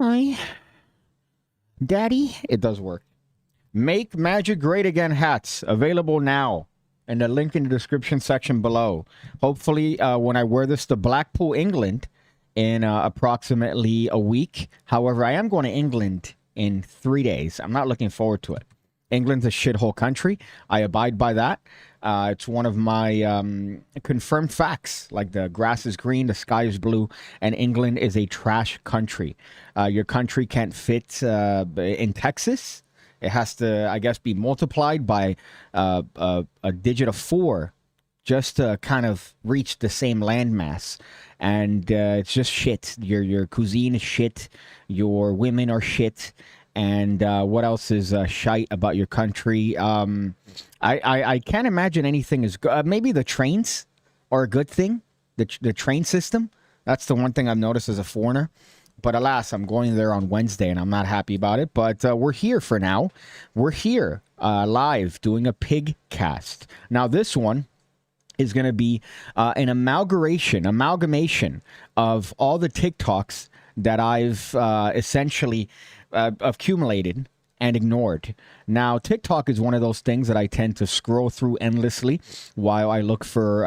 Hi, Daddy. It does work. Make Magic Great Again hats available now. And the link in the description section below. Hopefully, when I wear this to Blackpool, England, in approximately a week. However, I am going to England in 3 days. I'm not looking forward to it. England's a shithole country. I abide by that. It's one of my confirmed facts. Like the grass is green, the sky is blue, and England is a trash country. Your country can't fit in Texas. It has to, I guess, be multiplied by a digit of 4 just to kind of reach the same landmass. And it's just shit. Your cuisine is shit. Your women are shit. And what else is shite about your country? I can't imagine anything is good. Maybe the trains are a good thing. The train system. That's the one thing I've noticed as a foreigner. But alas, I'm going there on Wednesday, and I'm not happy about it. But we're here for now. We're here live doing a PigCast. Now, this one is going to be an amalgamation of all the TikToks that I've essentially accumulated and ignored. Now, TikTok is one of those things that I tend to scroll through endlessly while I look for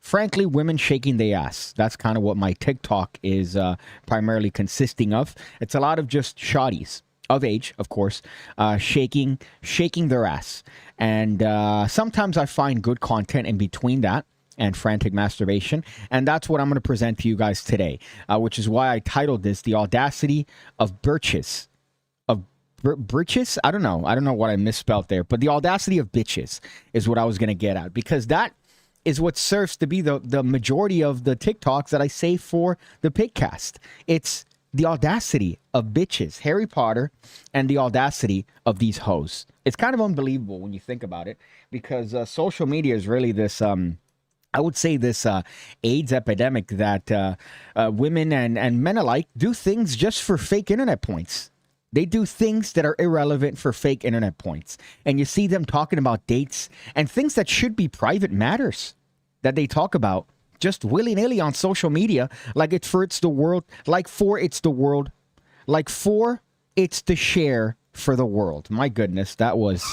frankly, women shaking their ass. That's kind of what my TikTok is primarily consisting of. It's a lot of just shotties of age, of course, shaking their ass. And sometimes I find good content in between that and frantic masturbation. And that's what I'm going to present to you guys today, which is why I titled this The Audacity of Birches. Britches? I don't know what I misspelled there, but the audacity of bitches is what I was going to get at, because that is what serves to be the majority of the TikToks that I save for the PigCast. It's the audacity of bitches, Harry Potter, and the audacity of these hoes. It's kind of unbelievable when you think about it, because social media is really this, I would say, this AIDS epidemic that women and men alike do things just for fake internet points. They do things that are irrelevant for fake internet points. And you see them talking about dates and things that should be private matters that they talk about just willy-nilly on social media, like it's the world, like it's the share for the world. My goodness, that was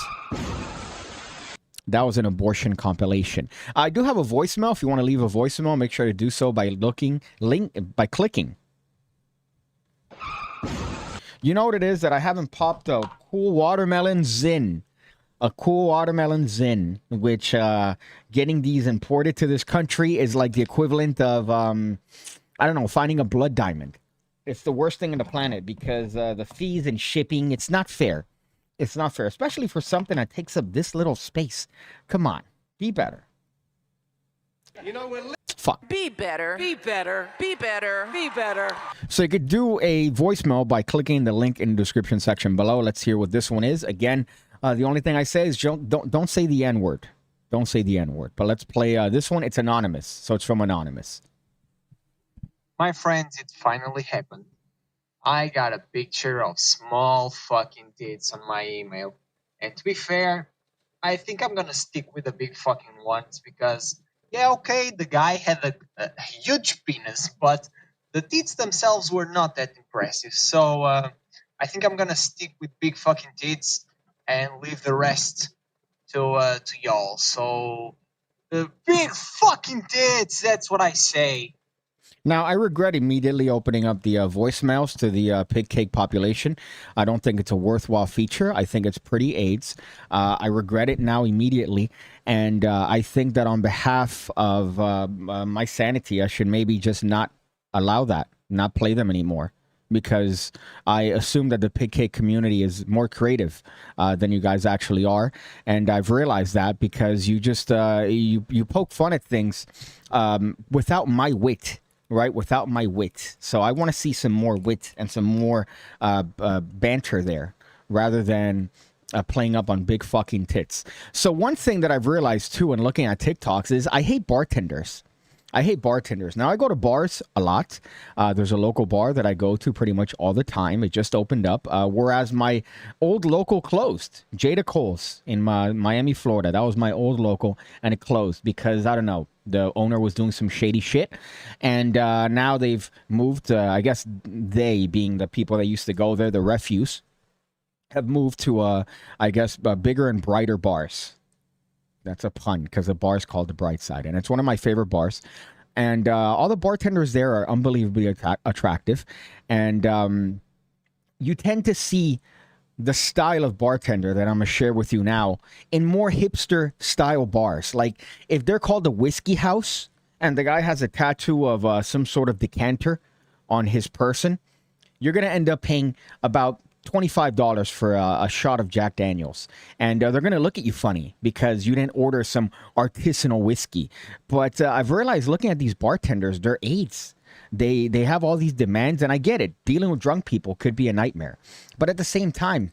an abortion compilation. I do have a voicemail. If you want to leave a voicemail, make sure to do so by clicking. You know what it is that I haven't popped a cool watermelon zin. A cool watermelon zin, which getting these imported to this country is like the equivalent of, I don't know, finding a blood diamond. It's the worst thing on the planet because the fees and shipping, it's not fair. It's not fair, especially for something that takes up this little space. Come on, be better. You know what? Fuck. Be better. Be better. Be better. Be better. So you could do a voicemail by clicking the link in the description section below. Let's hear what this one is. Again, the only thing I say is don't say the N-word. Don't say the N-word. But let's play this one. It's anonymous, so it's from Anonymous. My friends, it finally happened. I got a picture of small fucking tits on my email. And to be fair, I think I'm gonna stick with the big fucking ones because, yeah, okay, the guy had a huge penis, but the tits themselves were not that impressive. So I think I'm gonna stick with big fucking tits and leave the rest to y'all. So big fucking tits, that's what I say. Now, I regret immediately opening up the voicemails to the PigCake population. I don't think it's a worthwhile feature. I think it's pretty AIDS. I regret it now immediately. And I think that on behalf of my sanity, I should maybe just not allow that, not play them anymore. Because I assume that the PigCake community is more creative than you guys actually are. And I've realized that because you just, you poke fun at things without my wit. Right, without my wit. So I want to see some more wit and some more banter there, rather than playing up on big fucking tits. So one thing that I've realized too in looking at TikToks is I hate bartenders. I hate bartenders. Now I go to bars a lot. There's a local bar that I go to pretty much all the time. It just opened up, whereas my old local closed. Jada Cole's in Miami, Florida. That was my old local, and it closed because I don't know. The owner was doing some shady shit, and now they've moved. I guess they, being the people that used to go there, the refuse, have moved to I guess bigger and brighter bars. That's a pun because the bar is called the Bright Side, and it's one of my favorite bars. And all the bartenders there are unbelievably attractive, and you tend to see the style of bartender that I'm going to share with you now in more hipster style bars. Like if they're called a whiskey house and the guy has a tattoo of some sort of decanter on his person, you're going to end up paying about $25 for a shot of Jack Daniels. And they're going to look at you funny because you didn't order some artisanal whiskey. But I've realized looking at these bartenders, they're aides. They have all these demands, and I get it. Dealing with drunk people could be a nightmare. But at the same time,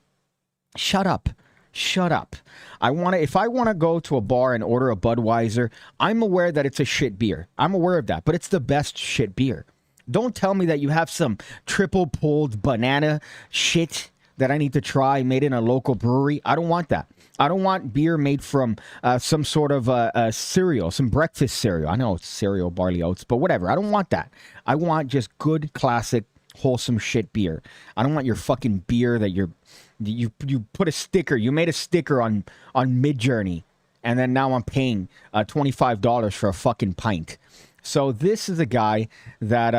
shut up. Shut up. If I want to go to a bar and order a Budweiser, I'm aware that it's a shit beer. I'm aware of that, but it's the best shit beer. Don't tell me that you have some triple pulled banana shit that I need to try made in a local brewery. I don't want that. I don't want beer made from some sort of cereal, some breakfast cereal. I know it's cereal, barley oats, but whatever. I don't want that. I want just good, classic, wholesome shit beer. I don't want your fucking beer that you put a sticker. You made a sticker on Midjourney, and then now I'm paying $25 for a fucking pint. So this is a guy that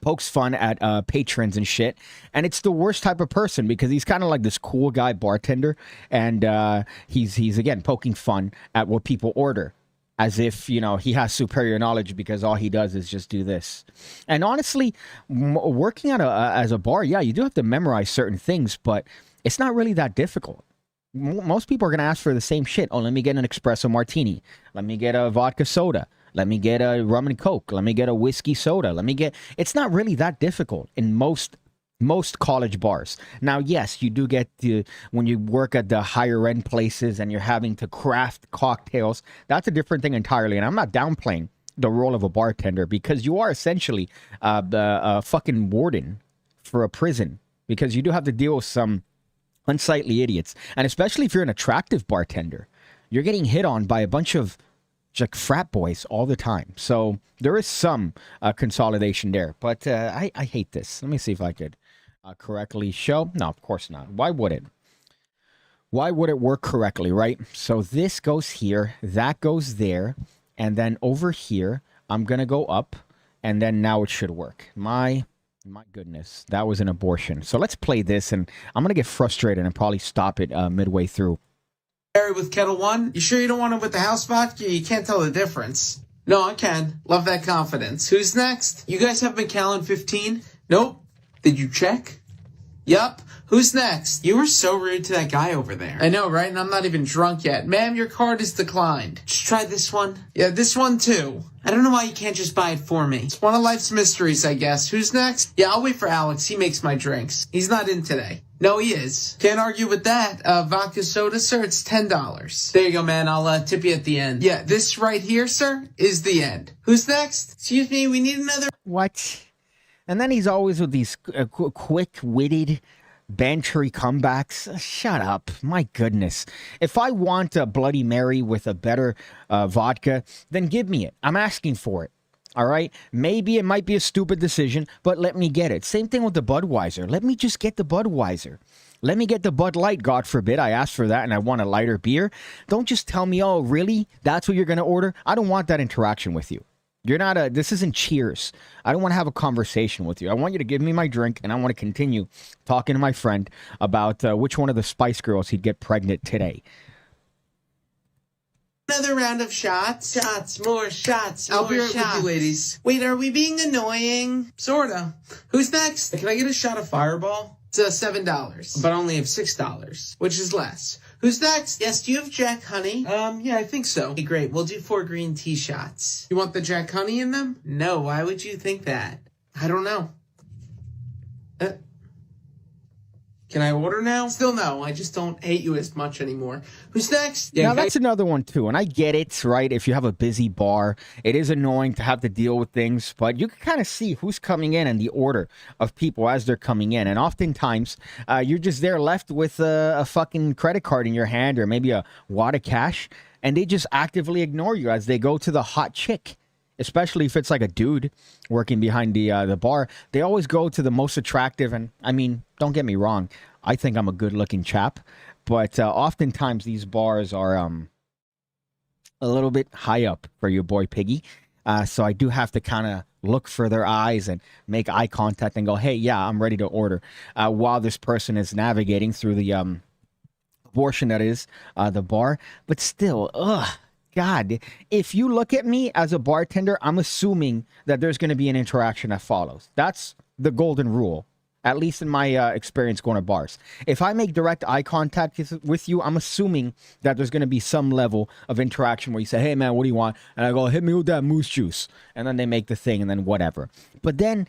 pokes fun at patrons and shit, and it's the worst type of person because he's kind of like this cool guy bartender, and he's again poking fun at what people order, as if he has superior knowledge because all he does is just do this. And honestly, working at as a bar, yeah, you do have to memorize certain things, but it's not really that difficult. Most people are going to ask for the same shit. Oh, let me get an espresso martini. Let me get a vodka soda. Let me get a rum and coke. Let me get a whiskey soda. It's not really that difficult in most college bars. Now, yes, you do get when you work at the higher end places and you're having to craft cocktails. That's a different thing entirely. And I'm not downplaying the role of a bartender because you are essentially the fucking warden for a prison because you do have to deal with some unsightly idiots. And especially if you're an attractive bartender, you're getting hit on by a bunch of like frat boys all the time. So there is some consolidation there. But I hate this. Let me see if I could correctly show. No, of course not. Why would it? Why would it work correctly, right? So this goes here, that goes there, and then over here, I'm going to go up, and then now it should work. My goodness, that was an abortion. So let's play this, and I'm going to get frustrated and probably stop it midway through. With Kettle One, you sure you don't want it with the house vodka? You can't tell the difference. No, I can. Love that confidence. Who's next? You guys have Macallan 15? Nope. Did you check? Yup. Who's next? You were so rude to that guy over there. I know, right? And I'm not even drunk yet. Ma'am, your card is declined. Just try this one. Yeah, this one too. I don't know why you can't just buy it for me. It's one of life's mysteries, I guess. Who's next? Yeah, I'll wait for Alex. He makes my drinks. He's not in today. No, he is. Can't argue with that. Vodka soda, sir, it's $10. There you go, man. I'll tip you at the end. Yeah, this right here, sir, is the end. Who's next? Excuse me, we need another... What? And then he's always with these quick-witted, bantery comebacks. Shut up. My goodness. If I want a Bloody Mary with a better vodka, then give me it. I'm asking for it. All right? Maybe it might be a stupid decision, but let me get it. Same thing with the Budweiser. Let me just get the Budweiser. Let me get the Bud Light, God forbid. I asked for that and I want a lighter beer. Don't just tell me, oh, really? That's what you're going to order? I don't want that interaction with you. This isn't Cheers. I don't want to have a conversation with you. I want you to give me my drink, and I want to continue talking to my friend about which one of the Spice Girls he'd get pregnant today. Another round of shots. Shots, more shots, I'll be right with you, ladies. Wait, are we being annoying? Sorta. Who's next? Can I get a shot of Fireball? It's $7, but I only have $6, which is less. Who's next? Yes, do you have Jack Honey? Yeah, I think so. Okay, great. We'll do 4 green tea shots. You want the Jack Honey in them? No, why would you think that? I don't know. Can I order now? Still no. I just don't hate you as much anymore. Who's next? Now, that's another one, too. And I get it, right? If you have a busy bar, it is annoying to have to deal with things. But you can kind of see who's coming in and the order of people as they're coming in. And oftentimes, you're just there left with a fucking credit card in your hand or maybe a wad of cash. And they just actively ignore you as they go to the hot chick. Especially if it's like a dude working behind the bar. They always go to the most attractive. And, I mean, don't get me wrong. I think I'm a good-looking chap. But oftentimes these bars are a little bit high up for your boy Piggy. So I do have to kind of look for their eyes and make eye contact and go, hey, yeah, I'm ready to order. While this person is navigating through the portion that is the bar. But still, God, if you look at me as a bartender, I'm assuming that there's going to be an interaction that follows. That's the golden rule, at least in my experience going to bars. If I make direct eye contact with you, I'm assuming that there's going to be some level of interaction where you say, hey, man, what do you want? And I go, hit me with that moose juice. And then they make the thing and then whatever. But then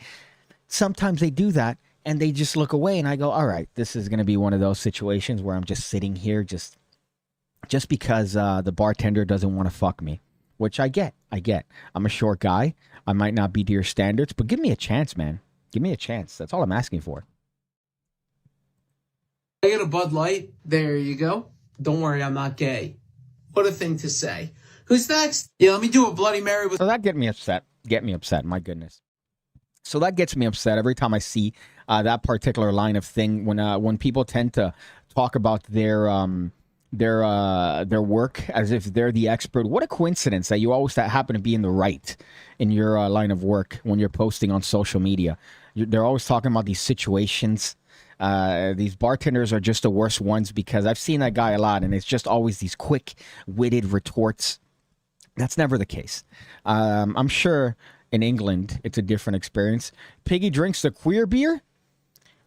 sometimes they do that and they just look away and I go, all right, this is going to be one of those situations where I'm just sitting here just because the bartender doesn't want to fuck me, which I get. I'm a short guy. I might not be to your standards, but give me a chance, man. Give me a chance. That's all I'm asking for. I get a Bud Light. There you go. Don't worry, I'm not gay. What a thing to say. Who's next? Yeah, let me do a Bloody Mary with... So that get me upset. My goodness. So that gets me upset every time I see that particular line of thing when people tend to talk about their work as if they're the expert. What a coincidence that you always happen to be in the right in your line of work when you're posting on social media. They're always talking about these situations. These bartenders are just the worst ones because I've seen that guy a lot and it's just always these quick-witted retorts. That's never the case. I'm sure in England it's a different experience. Piggy drinks the queer beer.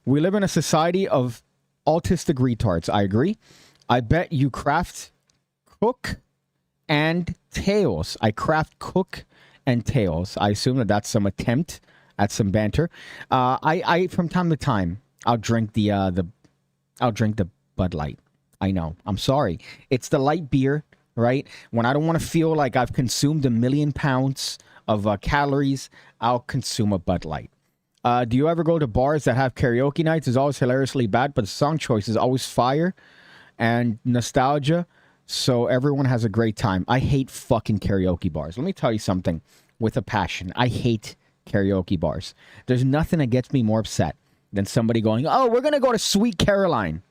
We live in a society of autistic retards. I agree. I bet you craft, cook, and tails. I craft, cook, and tails. I assume that that's some attempt at some banter. I from time to time I'll drink the Bud Light. I know. I'm sorry. It's the light beer, right? When I don't want to feel like I've consumed 1 million pounds of calories, I'll consume a Bud Light. Do you ever go to bars that have karaoke nights? It's always hilariously bad, but the song choice is always fire and nostalgia, so everyone has a great time. I hate fucking karaoke bars. Let me tell you something with a passion. I hate karaoke bars. There's nothing that gets me more upset than somebody going, oh, we're going to go to Sweet Caroline.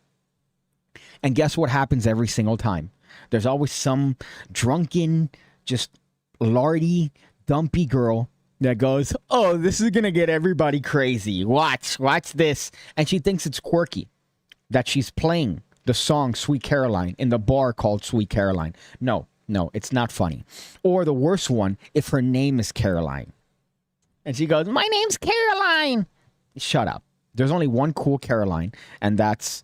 And guess what happens every single time? There's always some drunken, just lardy, dumpy girl that goes, oh, this is going to get everybody crazy. Watch this. And she thinks it's quirky that she's playing the song Sweet Caroline in the bar called Sweet Caroline. No, it's not funny. Or the worst one, if her name is Caroline. And she goes, my name's Caroline. Shut up. There's only one cool Caroline, and that's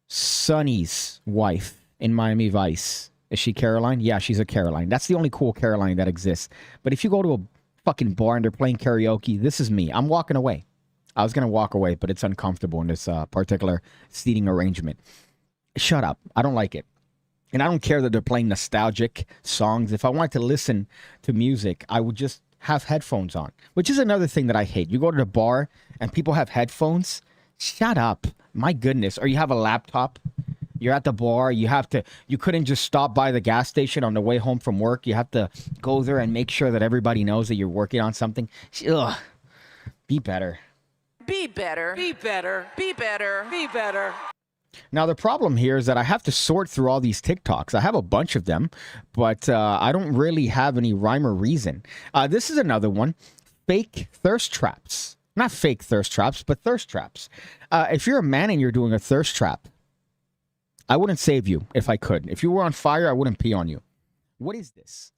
Sonny's wife in Miami Vice. Is she Caroline? Yeah, she's a Caroline. That's the only cool Caroline that exists. But if you go to a fucking bar and they're playing karaoke, this is me. I'm walking away. I was going to walk away, but it's uncomfortable in this particular seating arrangement. Shut up. I don't like it. And I don't care that they're playing nostalgic songs. If I wanted to listen to music, I would just have headphones on, which is another thing that I hate. You go to the bar and people have headphones. Shut up. My goodness. Or you have a laptop. You're at the bar. You couldn't just stop by the gas station on the way home from work. You have to go there and make sure that everybody knows that you're working on something. Ugh. Be better. Be better. Be better. Be better. Be better. Now, the problem here is that I have to sort through all these TikToks. I have a bunch of them, but I don't really have any rhyme or reason. This is another one. Fake thirst traps. Not fake thirst traps, but thirst traps. If you're a man and you're doing a thirst trap, I wouldn't save you if I could. If you were on fire, I wouldn't pee on you. What is this?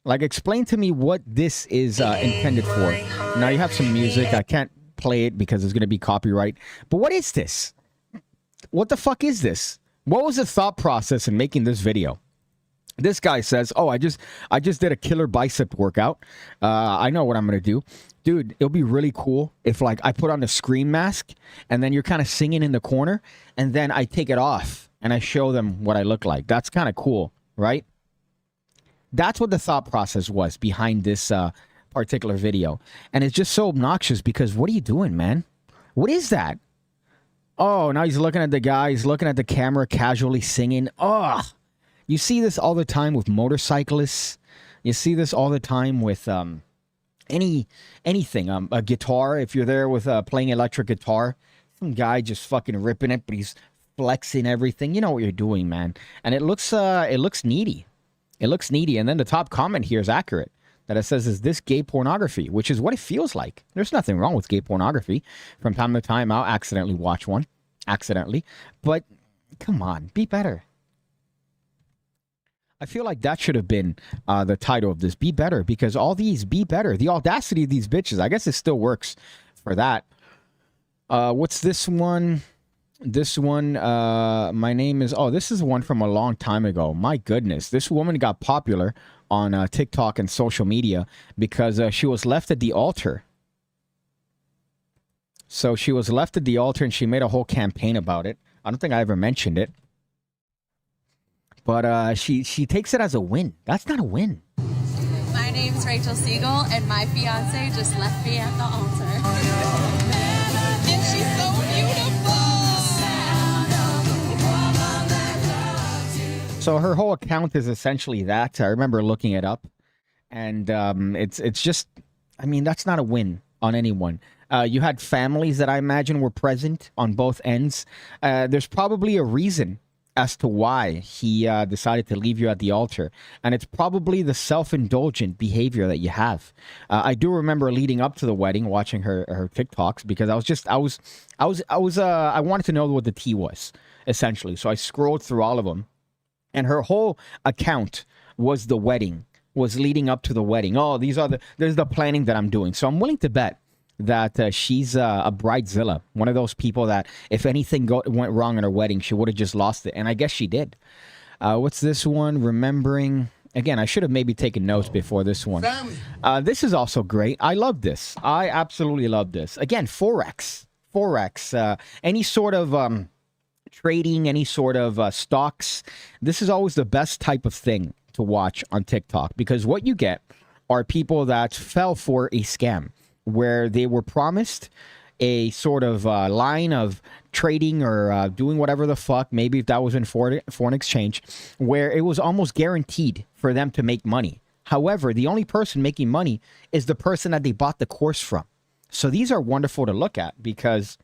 Like, explain to me what this is intended for. Now, you have some music. I can't play it because it's going to be copyright. But what is this? What the fuck is this? What was the thought process in making this video? This guy says, "Oh, I just did a killer bicep workout. I know what I'm gonna do, dude. It'll be really cool if like I put on a scream mask and then you're kind of singing in the corner, and then I take it off and I show them what I look like. That's kind of cool, right? That's what the thought process was behind this particular video, and it's just so obnoxious because what are you doing, man? What is that? Oh, now he's looking at the guy. He's looking at the camera, casually singing. Ugh." You see this all the time with motorcyclists. You see this all the time with anything. A guitar, if you're there with playing electric guitar, some guy just fucking ripping it, but he's flexing everything. You know what you're doing, man. And it looks needy. It looks needy. And then the top comment here is accurate. That it says, "Is this gay pornography?" Which is what it feels like. There's nothing wrong with gay pornography. From time to time, I'll accidentally watch one. Accidentally. But come on, be better. I feel like that should have been the title of this. Be better, because all these be better. The audacity of these bitches. I guess it still works for that. What's this one? This one, my name is... Oh, this is one from a long time ago. My goodness. This woman got popular on TikTok and social media because she was left at the altar. So she was left at the altar and she made a whole campaign about it. I don't think I ever mentioned it. But she takes it as a win. That's not a win. My name's Rachel Siegel, and my fiance just left me at the altar. And she's so beautiful. So her whole account is essentially that. I remember looking it up, and it's just, I mean, that's not a win on anyone. You had families that I imagine were present on both ends. There's probably a reason as to why he decided to leave you at the altar. And it's probably the self-indulgent behavior that you have. I do remember leading up to the wedding, watching her TikToks, because I wanted to know what the tea was, essentially. So I scrolled through all of them, and her whole account was the wedding, was leading up to the wedding. Oh, there's the planning that I'm doing. So I'm willing to bet that she's a bridezilla, one of those people that if anything went wrong in her wedding, she would have just lost it. And I guess she did. What's this one? Remembering. Again, I should have maybe taken notes before this one. This is also great. I love this. I absolutely love this. Again, Forex. Any sort of trading, any sort of stocks. This is always the best type of thing to watch on TikTok, because what you get are people that fell for a scam, where they were promised a sort of line of trading or doing whatever the fuck, maybe if that was in foreign exchange, where it was almost guaranteed for them to make money. However, the only person making money is the person that they bought the course from. So these are wonderful to look at because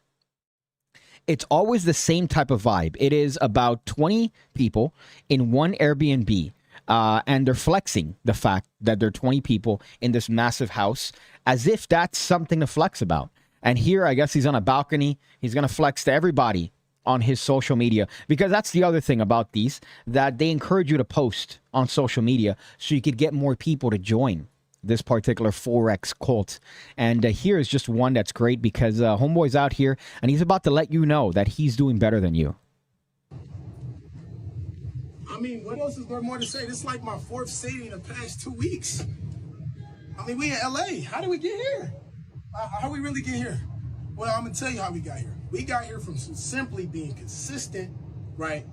it's always the same type of vibe. It is about 20 people in one Airbnb. And they're flexing the fact that there are 20 people in this massive house as if that's something to flex about. And here, I guess he's on a balcony. He's going to flex to everybody on his social media, because that's the other thing about these, that they encourage you to post on social media so you could get more people to join this particular Forex cult. And here is just one that's great because Homeboy's out here and he's about to let you know that he's doing better than you. I mean, what else is there more to say? This is like my fourth city in the past 2 weeks. I mean, we in LA. How did we get here? How we really get here? Well, I'm gonna tell you how we got here. We got here from simply being consistent, right?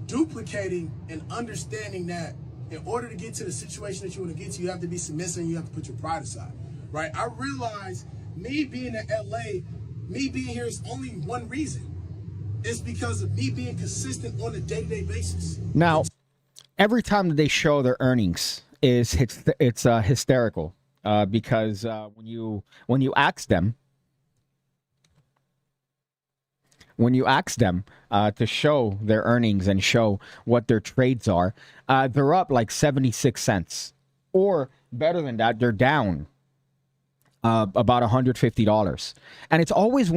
Duplicating and understanding that in order to get to the situation that you want to get to, you have to be submissive and you have to put your pride aside, right? I realize me being in LA, me being here is only one reason. It's because of me being consistent on a day-to-day basis. Now, every time that they show their earnings, it's hysterical because when you ask them to show their earnings and show what their trades are, they're up like 76 cents, or better than that, they're down about $150. And it's always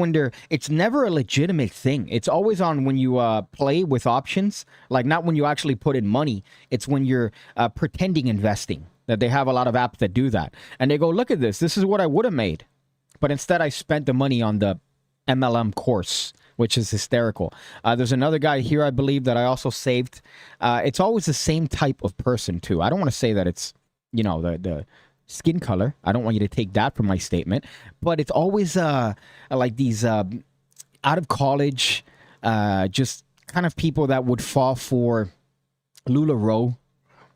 it's never a legitimate thing. It's always on when you play with options, like not when you actually put in money. It's when you're pretending investing, that they have a lot of apps that do that. And they go, look at this. This is what I would have made. But instead I spent the money on the MLM course, which is hysterical. There's another guy here, I believe, that I also saved. It's always the same type of person, too. I don't want to say that it's, you know, the skin color. I don't want you to take that from my statement. But it's always like these out of college, just kind of people that would fall for LuLaRoe,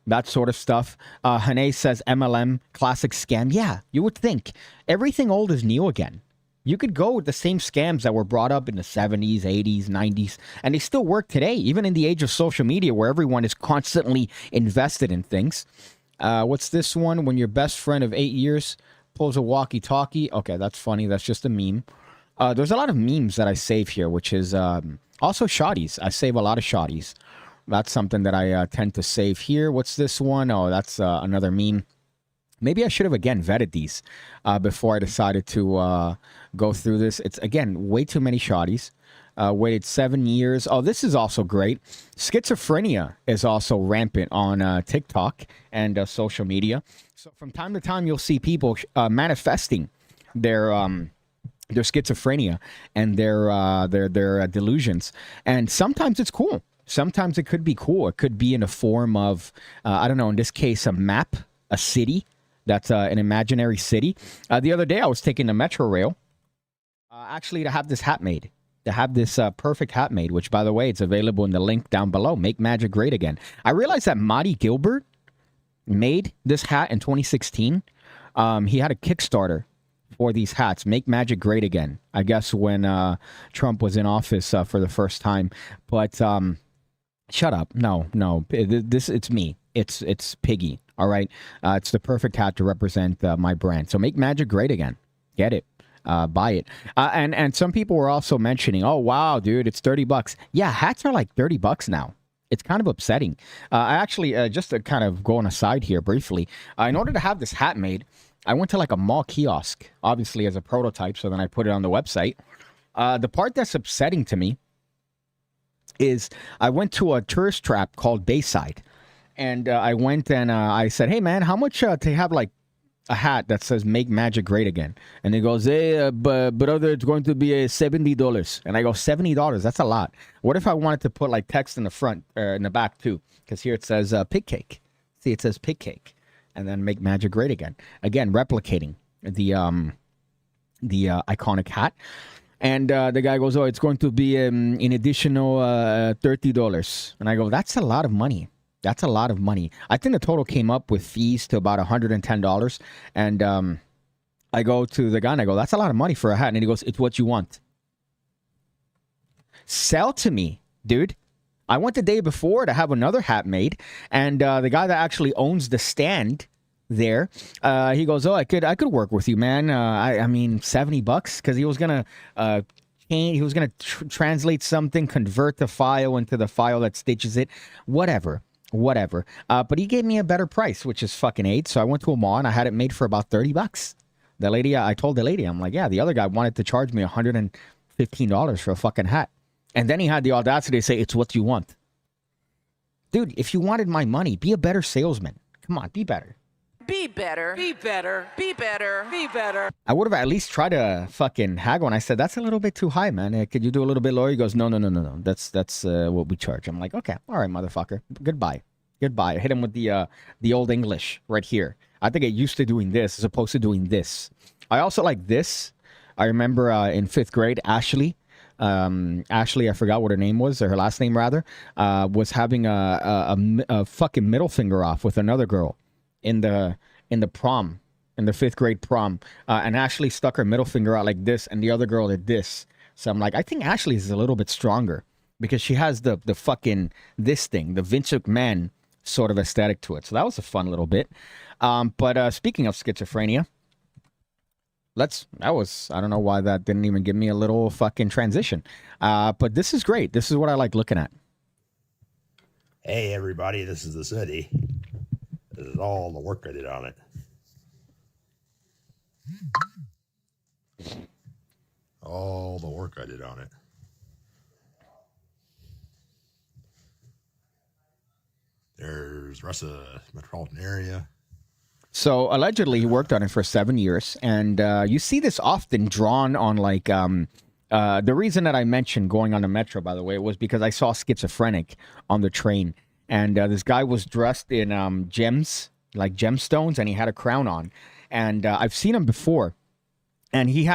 that sort of stuff. Hane says MLM, classic scam. Yeah, you would think. Everything old is new again. You could go with the same scams that were brought up in the 70s, 80s, 90s, and they still work today, even in the age of social media where everyone is constantly invested in things. What's this one? When your best friend of 8 years pulls a walkie-talkie. Okay, that's funny. That's just a meme. There's a lot of memes that I save here, which is also shoddies. I save a lot of shoddies. That's something that I tend to save here. What's this one? Oh, that's another meme. Maybe I should have, again, vetted these before I decided to go through this. It's, again, way too many shoddies. Waited 7 years. Oh, this is also great. Schizophrenia is also rampant on TikTok and social media. So from time to time, you'll see people manifesting their schizophrenia and their delusions. And sometimes it's cool. Sometimes it could be cool. It could be in a form of, I don't know, in this case, a map, a city. That's an imaginary city. The other day, I was taking the Metro Rail, actually to have this hat made. To have this perfect hat made, which, by the way, it's available in the link down below. Make Magic Great Again. I realized that Marty Gilbert made this hat in 2016. He had a Kickstarter for these hats, Make Magic Great Again, I guess when Trump was in office for the first time. But shut up. No. It's me. It's Piggy. All right. It's the perfect hat to represent my brand. So Make Magic Great Again. Get it. Buy it. And some people were also mentioning, oh, wow, dude, it's $30. Yeah, hats are like $30 now. It's kind of upsetting. I actually, just to kind of go on a side here briefly, in order to have this hat made, I went to like a mall kiosk, obviously as a prototype, so then I put it on the website. The part that's upsetting to me is I went to a tourist trap called Bayside. And I went and I said, hey, man, how much to have like a hat that says Make Magic Great Again? And he goes, hey, brother, it's going to be $70. And I go, $70? That's a lot. What if I wanted to put like text in the front or in the back too? Because here it says PigCake. See, it says PigCake. And then Make Magic Great Again. Again, replicating the iconic hat. And the guy goes, oh, it's going to be an additional $30. And I go, that's a lot of money. That's a lot of money. I think the total came up with fees to about $110. And I go to the guy and I go, that's a lot of money for a hat. And he goes, it's what you want. Sell to me, dude. I went the day before to have another hat made. And the guy that actually owns the stand there, he goes, oh, I could work with you, man. I mean, $70, because he was going to he was going to translate something, convert the file into the file that stitches it, whatever. But he gave me a better price, which is fucking $8. So I went to a mall and I had it made for about $30. The lady, I told the lady, I'm like, yeah, the other guy wanted to charge me $115 for a fucking hat. And then he had the audacity to say, it's what you want. Dude, if you wanted my money, be a better salesman. Come on, be better. Be better. Be better. Be better. Be better. I would have at least tried to fucking haggle. And I said, that's a little bit too high, man. Could you do a little bit lower? He goes, no. That's what we charge. I'm like, okay. All right, motherfucker. Goodbye. I hit him with the old English right here. I think I used to doing this as opposed to doing this. I also like this. I remember in 5th grade, Ashley, I forgot what her name was, or her last name rather, was having a fucking middle finger off with another girl in the prom, in the 5th grade prom, and Ashley stuck her middle finger out like this, and the other girl did this. So I'm like, I think Ashley is a little bit stronger because she has the fucking this thing, the Vince McMahon sort of aesthetic to it. So that was a fun little bit. But speaking of schizophrenia, I don't know why that didn't even give me a little fucking transition. But this is great. This is what I like looking at. Hey, everybody, this is the city. This is all the work I did on it. All the work I did on it. There's the rest of the metropolitan area. So allegedly he worked on it for 7 years, and you see this often drawn on like The reason that I mentioned going on the metro, by the way, was because I saw Schizophrenic on the train, and this guy was dressed in gems, like gemstones, and he had a crown on. And I've seen him before. And he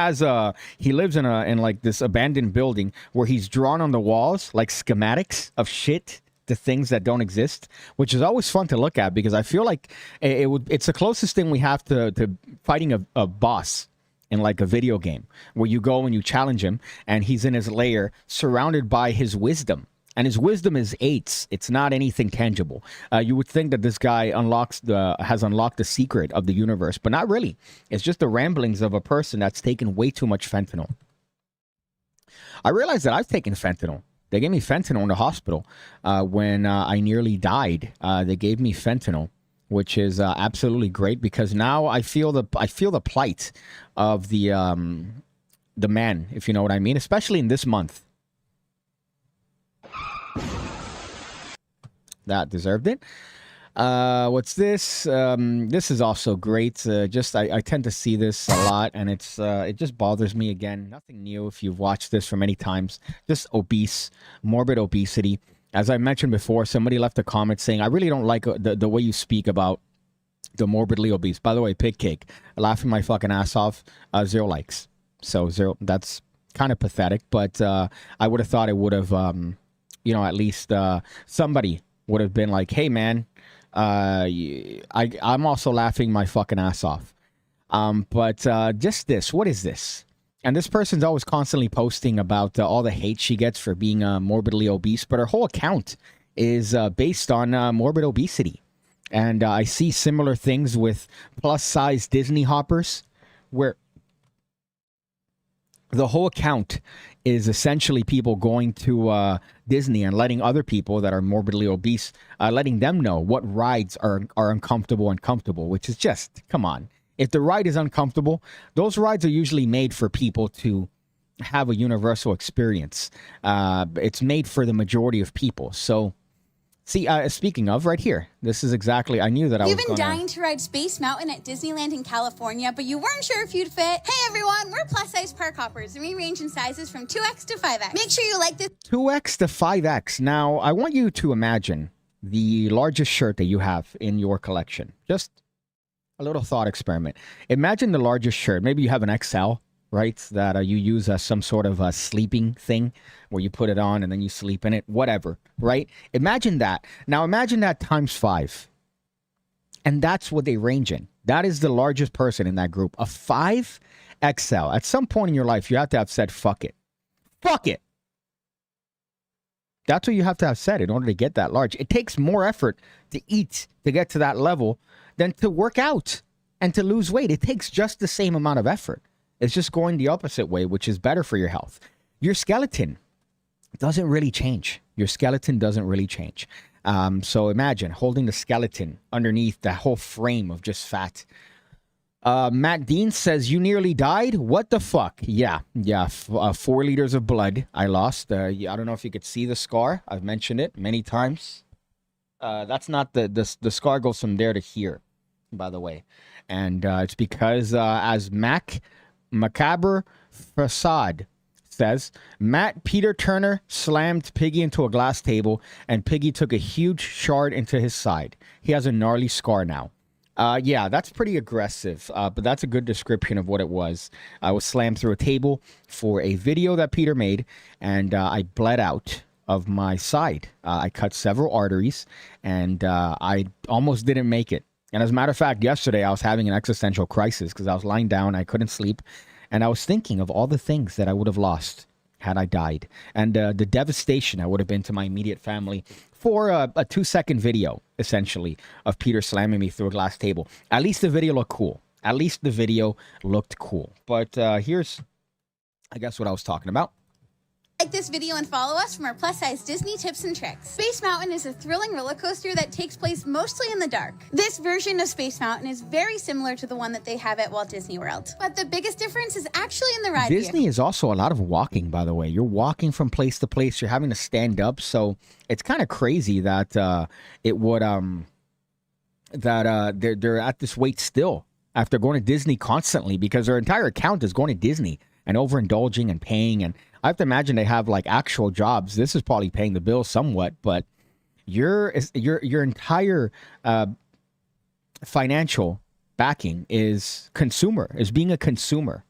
lives in like this abandoned building where he's drawn on the walls like schematics of shit to things that don't exist, which is always fun to look at because I feel like it's the closest thing we have to fighting a boss in like a video game where you go and you challenge him and he's in his lair surrounded by his wisdom. And his wisdom is 8s. It's not anything tangible. You would think that this guy has unlocked the secret of the universe, but not really. It's just the ramblings of a person that's taken way too much fentanyl. I realized that I've taken fentanyl. They gave me fentanyl in the hospital when I nearly died. They gave me fentanyl, which is absolutely great because now I feel the plight of the man, if you know what I mean, especially in this month. That deserved it. What's this? This is also great. I tend to see this a lot, and it just bothers me again. Nothing new if you've watched this for many times. Just morbid obesity. As I mentioned before, somebody left a comment saying, I really don't like the way you speak about the morbidly obese. By the way, PigCake, laughing my fucking ass off, 0 likes. So 0, that's kind of pathetic, but I would have thought it would have, at least somebody would have been like, hey man, I'm also laughing my fucking ass off. But just this, what is this? And this person's always constantly posting about all the hate she gets for being morbidly obese, but her whole account is based on morbid obesity. And I see similar things with plus-size Disney hoppers, where the whole account is essentially people going to Disney and letting other people that are morbidly obese, letting them know what rides are uncomfortable and comfortable, which is just, come on. If the ride is uncomfortable, those rides are usually made for people to have a universal experience. It's made for the majority of people. So, see, speaking of, right here, this is exactly, I knew that I was You've been dying to ride Space Mountain at Disneyland in California, but you weren't sure if you'd fit. Hey everyone, we're plus-size park hoppers, and we range in sizes from 2X to 5X. Make sure you like this. 2X to 5X. Now, I want you to imagine the largest shirt that you have in your collection. Just a little thought experiment. Imagine the largest shirt. Maybe you have an XL, right? That you use as some sort of a sleeping thing where you put it on and then you sleep in it, whatever, right? Imagine that. Now imagine that times 5. And that's what they range in. That is the largest person in that group. A 5XL. At some point in your life, you have to have said, fuck it. Fuck it. That's what you have to have said in order to get that large. It takes more effort to eat to get to that level than to work out and to lose weight. It takes just the same amount of effort. It's just going the opposite way, which is better for your health. Your skeleton doesn't really change. Your skeleton doesn't really change. So imagine holding the skeleton underneath that whole frame of just fat. Matt Dean says, you nearly died? What the fuck? Yeah. 4 liters of blood I lost. I don't know if you could see the scar. I've mentioned it many times. That's not the scar goes from there to here, by the way. And it's because as Macabre Facade says, Peter Turner slammed Piggy into a glass table and Piggy took a huge shard into his side. He has a gnarly scar now. Yeah, that's pretty aggressive, but that's a good description of what it was. I was slammed through a table for a video that Peter made, and I bled out of my side. I cut several arteries, and I almost didn't make it. And as a matter of fact, yesterday I was having an existential crisis because I was lying down, I couldn't sleep, and I was thinking of all the things that I would have lost had I died, and the devastation I would have been to my immediate family for a 2-second video, essentially, of Peter slamming me through a glass table. At least the video looked cool. But here's, I guess, what I was talking about. Like this video and follow us from our plus-size Disney tips and tricks. Space Mountain is a thrilling roller coaster that takes place mostly in the dark. This version of Space Mountain is very similar to the one that they have at Walt Disney World. But the biggest difference is actually in the ride Disney is also a lot of walking, by the way. You're walking from place to place. You're having to stand up. So it's kind of crazy that they're at this weight still after going to Disney constantly because their entire account is going to Disney. and overindulging and paying. And I have to imagine they have like actual jobs. This is probably paying the bills somewhat, but your entire financial backing is being a consumer.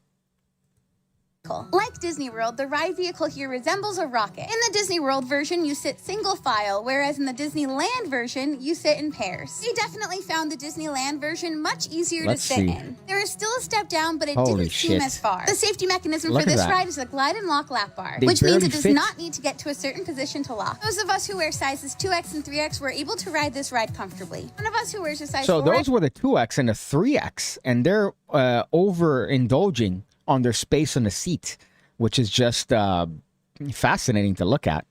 Like Disney World, the ride vehicle here resembles a rocket. In the Disney World version, you sit single file, whereas in the Disneyland version, you sit in pairs. They definitely found the Disneyland version much easier to sit in. There is still a step down, but it didn't seem as far. The safety mechanism for this ride is a glide and lock lap bar, which means it does not need to get to a certain position to lock. Those of us who wear sizes 2X and 3X were able to ride this ride comfortably. One of us who wears a size 4X... So those were the 2X and the 3X, and they're overindulging on their space on the seat, which is just fascinating to look at.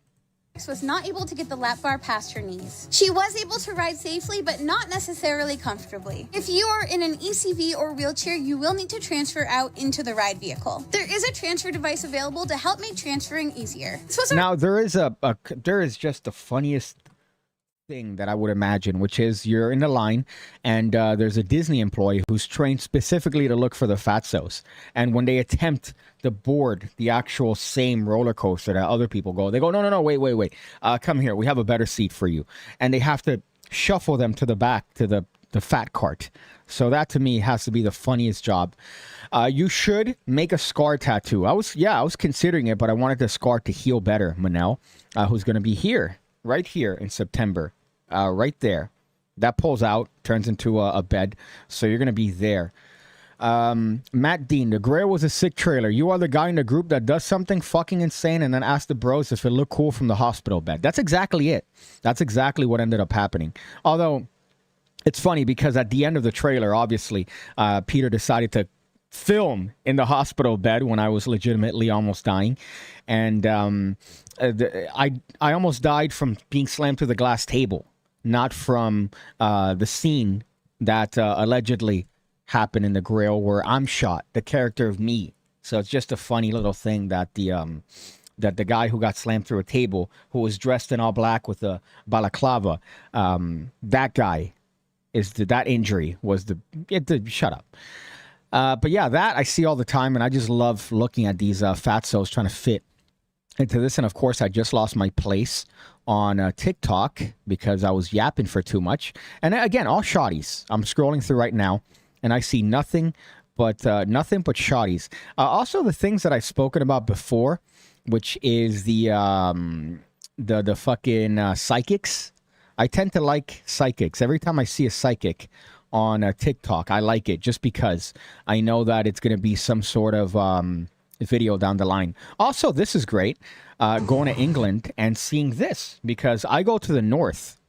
Was not able to get the lap bar past her knees. She was able to ride safely, but not necessarily comfortably. If you are in an ECV or wheelchair, you will need to transfer out into the ride vehicle. There is a transfer device available to help make transferring easier. Now there is just the funniest thing that I would imagine, which is you're in the line and there's a Disney employee who's trained specifically to look for the fatzos, and when they attempt to board the actual same roller coaster that other people go, they go, no, wait, come here, we have a better seat for you, and they have to shuffle them to the back to the fat cart. So that to me has to be the funniest job. You should make a scar tattoo. I was considering it, but I wanted the scar to heal better. Manel, who's going to be here right here in September, right there. That pulls out, turns into a bed. So you're going to be there. Matt Dean, the Grail was a sick trailer. You are the guy in the group that does something fucking insane and then asks the bros if it looked cool from the hospital bed. That's exactly it. That's exactly what ended up happening. Although, it's funny because at the end of the trailer, obviously, Peter decided to film in the hospital bed when I was legitimately almost dying. And I almost died from being slammed through the glass table, not from the scene that allegedly happened in the Grail where I'm shot, the character of me. So it's just a funny little thing that the guy who got slammed through a table, who was dressed in all black with a balaclava, that guy is that injury was shut up. But yeah, that I see all the time, and I just love looking at these fatzos trying to fit into this. And of course, I just lost my place on TikTok because I was yapping for too much. And again, all shotties. I'm scrolling through right now, and I see nothing but shotties. Also, the things that I've spoken about before, which is the fucking psychics. I tend to like psychics. Every time I see a psychic on TikTok, I like it just because I know that it's going to be some sort of video down the line. Also, this is great, going to England and seeing this, because I go to the north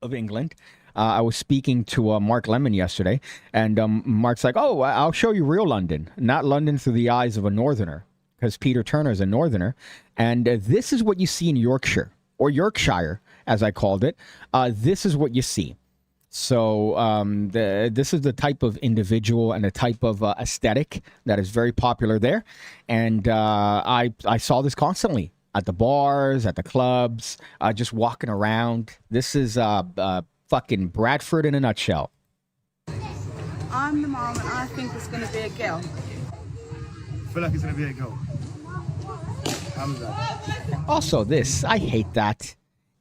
of England. I was speaking to Mark Lemon yesterday, and Mark's like, oh, I'll show you real London, not London through the eyes of a northerner, because Peter Turner is a northerner. And this is what you see in Yorkshire, or Yorkshire, as I called it. This is what you see. So this is the type of individual and the type of aesthetic that is very popular there. And I saw this constantly at the bars, at the clubs, just walking around. This is fucking Bradford in a nutshell. I'm the mom, and I think it's going to be a girl. I feel like it's going to be a girl. Also, this, I hate that.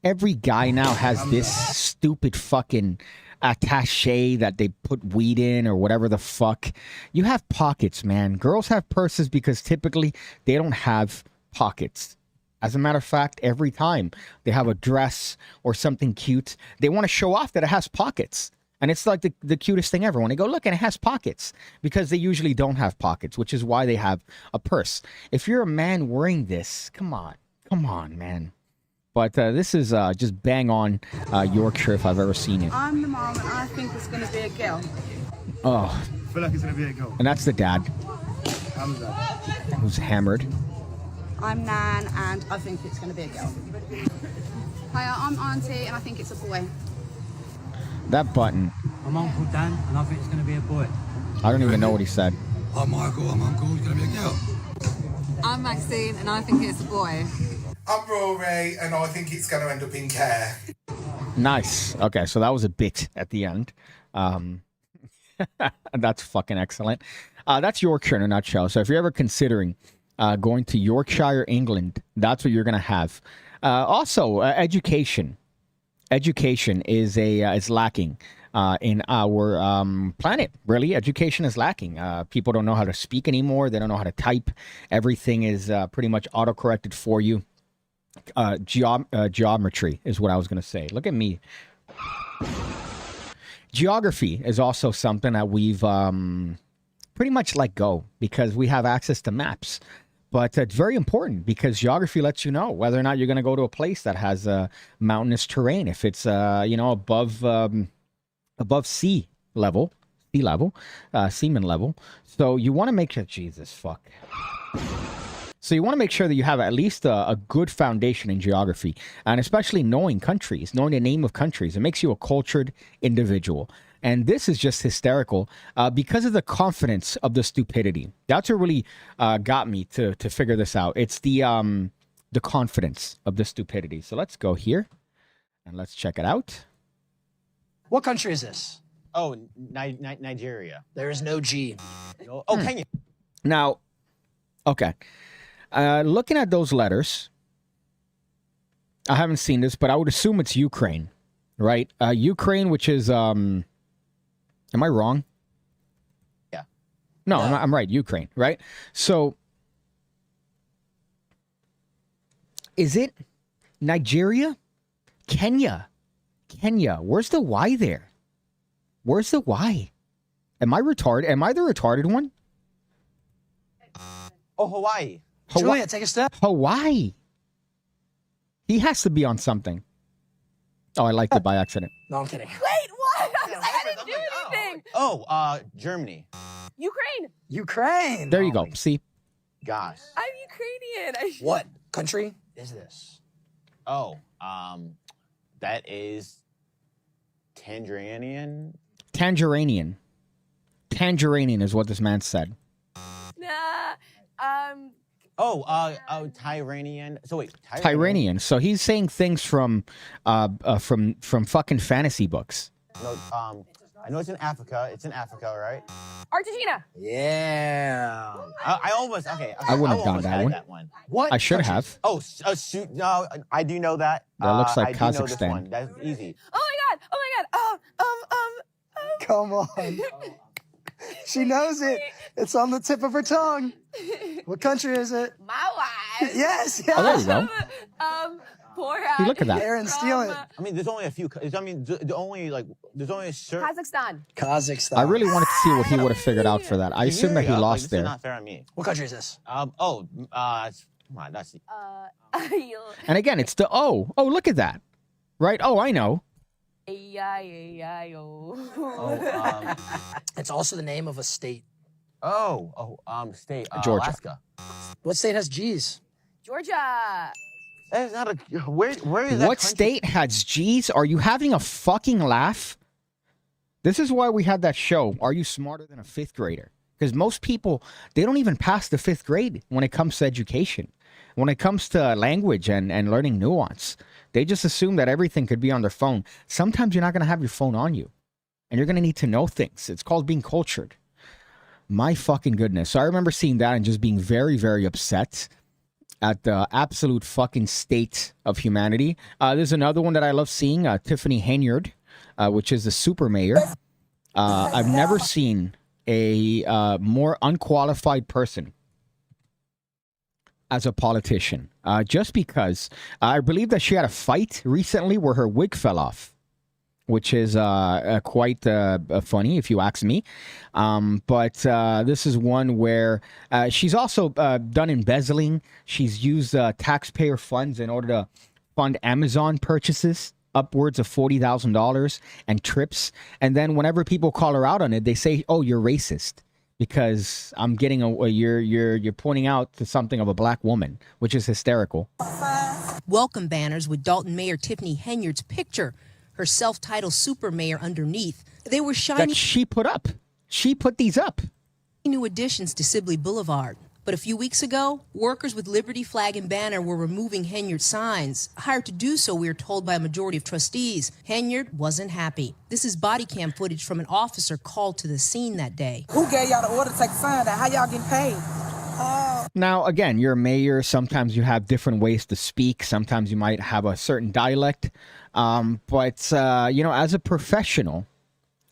Every guy now has this stupid fucking attaché that they put weed in or whatever the fuck. You have pockets, man. Girls have purses because typically they don't have pockets. As a matter of fact, every time they have a dress or something cute, they want to show off that it has pockets. And it's like the cutest thing ever when they go, look, and it has pockets, because they usually don't have pockets, which is why they have a purse. If you're a man wearing this, come on, man. But this is just bang on Yorkshire if I've ever seen it. I'm the mom, and I think it's going to be a girl. Oh. I feel like it's going to be a girl. And that's the dad. I'm the dad. Who's hammered. I'm Nan, and I think it's going to be a girl. Hiya, I'm Auntie, and I think it's a boy. That button. I'm Uncle Dan, and I think it's going to be a boy. I don't even know what he said. I'm Michael, I'm Uncle, it's going to be a girl. I'm Maxine, and I think it's a boy. I'm Rory, and I think it's going to end up in care. Nice. Okay, so that was a bit at the end. That's fucking excellent. That's Yorkshire in a nutshell. So if you're ever considering going to Yorkshire, England, that's what you're going to have. Also, education. Education is lacking in our planet. Really, education is lacking. People don't know how to speak anymore. They don't know how to type. Everything is pretty much autocorrected for you. Geometry is what I was going to say. Look at me. Geography is also something that we've pretty much let go because we have access to maps. But it's very important because geography lets you know whether or not you're going to go to a place that has mountainous terrain. If it's above sea level, seaman level. So you want to make sure. Jesus fuck. So you want to make sure that you have at least a good foundation in geography, and especially knowing countries, knowing the name of countries. It makes you a cultured individual. And this is just hysterical because of the confidence of the stupidity. That's what really got me to figure this out. It's the confidence of the stupidity. So let's go here and let's check it out. What country is this? Oh, Nigeria. There is no G. Oh, Kenya. Now, okay. Looking at those letters, I haven't seen this, but I would assume it's Ukraine, right? Ukraine, which is, am I wrong? Yeah. No, I'm right. Ukraine, right? So, is it Nigeria? Kenya? Where's the Y there? Where's the Y? Am I retarded? Am I the retarded one? Oh, Hawaii. Julia, take a step. Hawaii. He has to be on something. Oh, I liked it by accident. No, I'm kidding. Wait, what? I didn't do anything. Oh, Germany. Ukraine. There you go. See? Gosh. I'm Ukrainian. What country is this? Oh, that is Tanzanian. Tangeranian is what this man said. Nah. Tyranian. So wait, Tyranian. So he's saying things from fucking fantasy books. No, I know it's in Africa. It's in Africa, right? Argentina. Yeah. I almost okay. I wouldn't have gone that one. What? I should have. Oh, shoot! No, I do know that. That looks like I do know this Kazakhstan. one. That's easy. Oh my god. Come on. She knows it. It's on the tip of her tongue. What country is it? My wife. Yes. Oh, there you go. Poor Hey, look at that. Aaron, steal it. I mean, there's only a few. I mean, there's only a certain. Kazakhstan. I really wanted to see what he would have figured out for that. I assume that he lost This there. is not fair on me. What country is this? Come on, that's the. And again, it's the O. Oh, look at that. Right? Oh, I know. It's also the name of a state. State. Georgia. Alaska. What state has G's? Georgia. That is not a. Where is that? What country? state has G's? Are you having a fucking laugh? This is why we had that show, Are You Smarter Than a Fifth Grader? Because most people, they don't even pass the fifth grade when it comes to education. When it comes to language and learning nuance, they just assume that everything could be on their phone. Sometimes you're not going to have your phone on you. And you're going to need to know things. It's called being cultured. My fucking goodness. So I remember seeing that and just being very, very upset at the absolute fucking state of humanity. There's another one that I love seeing, Tiffany Henyard, which is the super mayor. I've never seen a more unqualified person as a politician. Just because I believe that she had a fight recently where her wig fell off, which is quite funny if you ask me. But this is one where she's also done embezzling. She's used taxpayer funds in order to fund Amazon purchases, upwards of $40,000, and trips. And then whenever people call her out on it, they say, "Oh, you're racist because I'm getting you're pointing out to something of a black woman," which is hysterical. Welcome banners with Dalton Mayor Tiffany Henyard's picture, her self-titled super mayor underneath. They were shiny. That she put up. She put these up. New additions to Sibley Boulevard. But a few weeks ago, workers with Liberty Flag and banner were removing Henyard signs. Hired to do so, we are told by a majority of trustees. Henyard wasn't happy. This is body cam footage from an officer called to the scene that day. Who gave y'all the order to take a sign down? How y'all getting paid? Now, again, you're a mayor. Sometimes you have different ways to speak. Sometimes you might have a certain dialect. But as a professional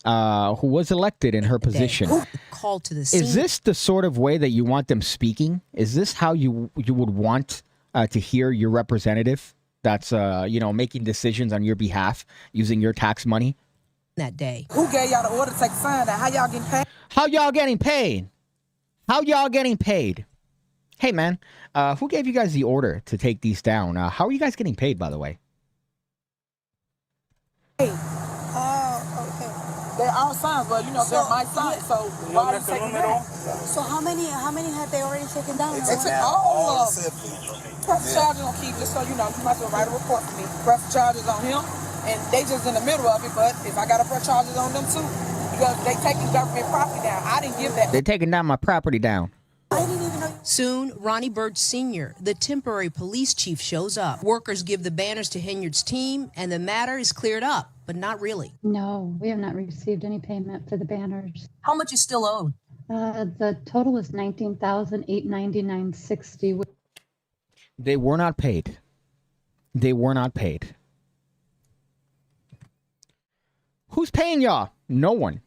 who was elected in her position, Called to the scene. is this the sort of way that you want them speaking? Is this how you would want to hear your representative that's, making decisions on your behalf using your tax money? That day. Who gave y'all the order to take a sign down? How y'all getting paid? How y'all getting paid? How y'all getting paid? Hey, man, who gave you guys the order to take these down? How are you guys getting paid, by the way? Okay. They're our signs, but they're my signs. So why are you taking them down? So how many have they already taken down? They took all of them. Press charges on Keith, just so you know. You might as well write a report for me. Press charges on him, and they just in the middle of it. But if I got to press charges on them too, because they taking government property down. I didn't give that. They're taking down my property down. Soon, Ronnie Bird Sr., the temporary police chief, shows up. Workers give the banners to Henyard's team, and the matter is cleared up, but not really. No, we have not received any payment for the banners. How much is still owed? The total is $19,899.60. They were not paid. They were not paid. Who's paying y'all? No one.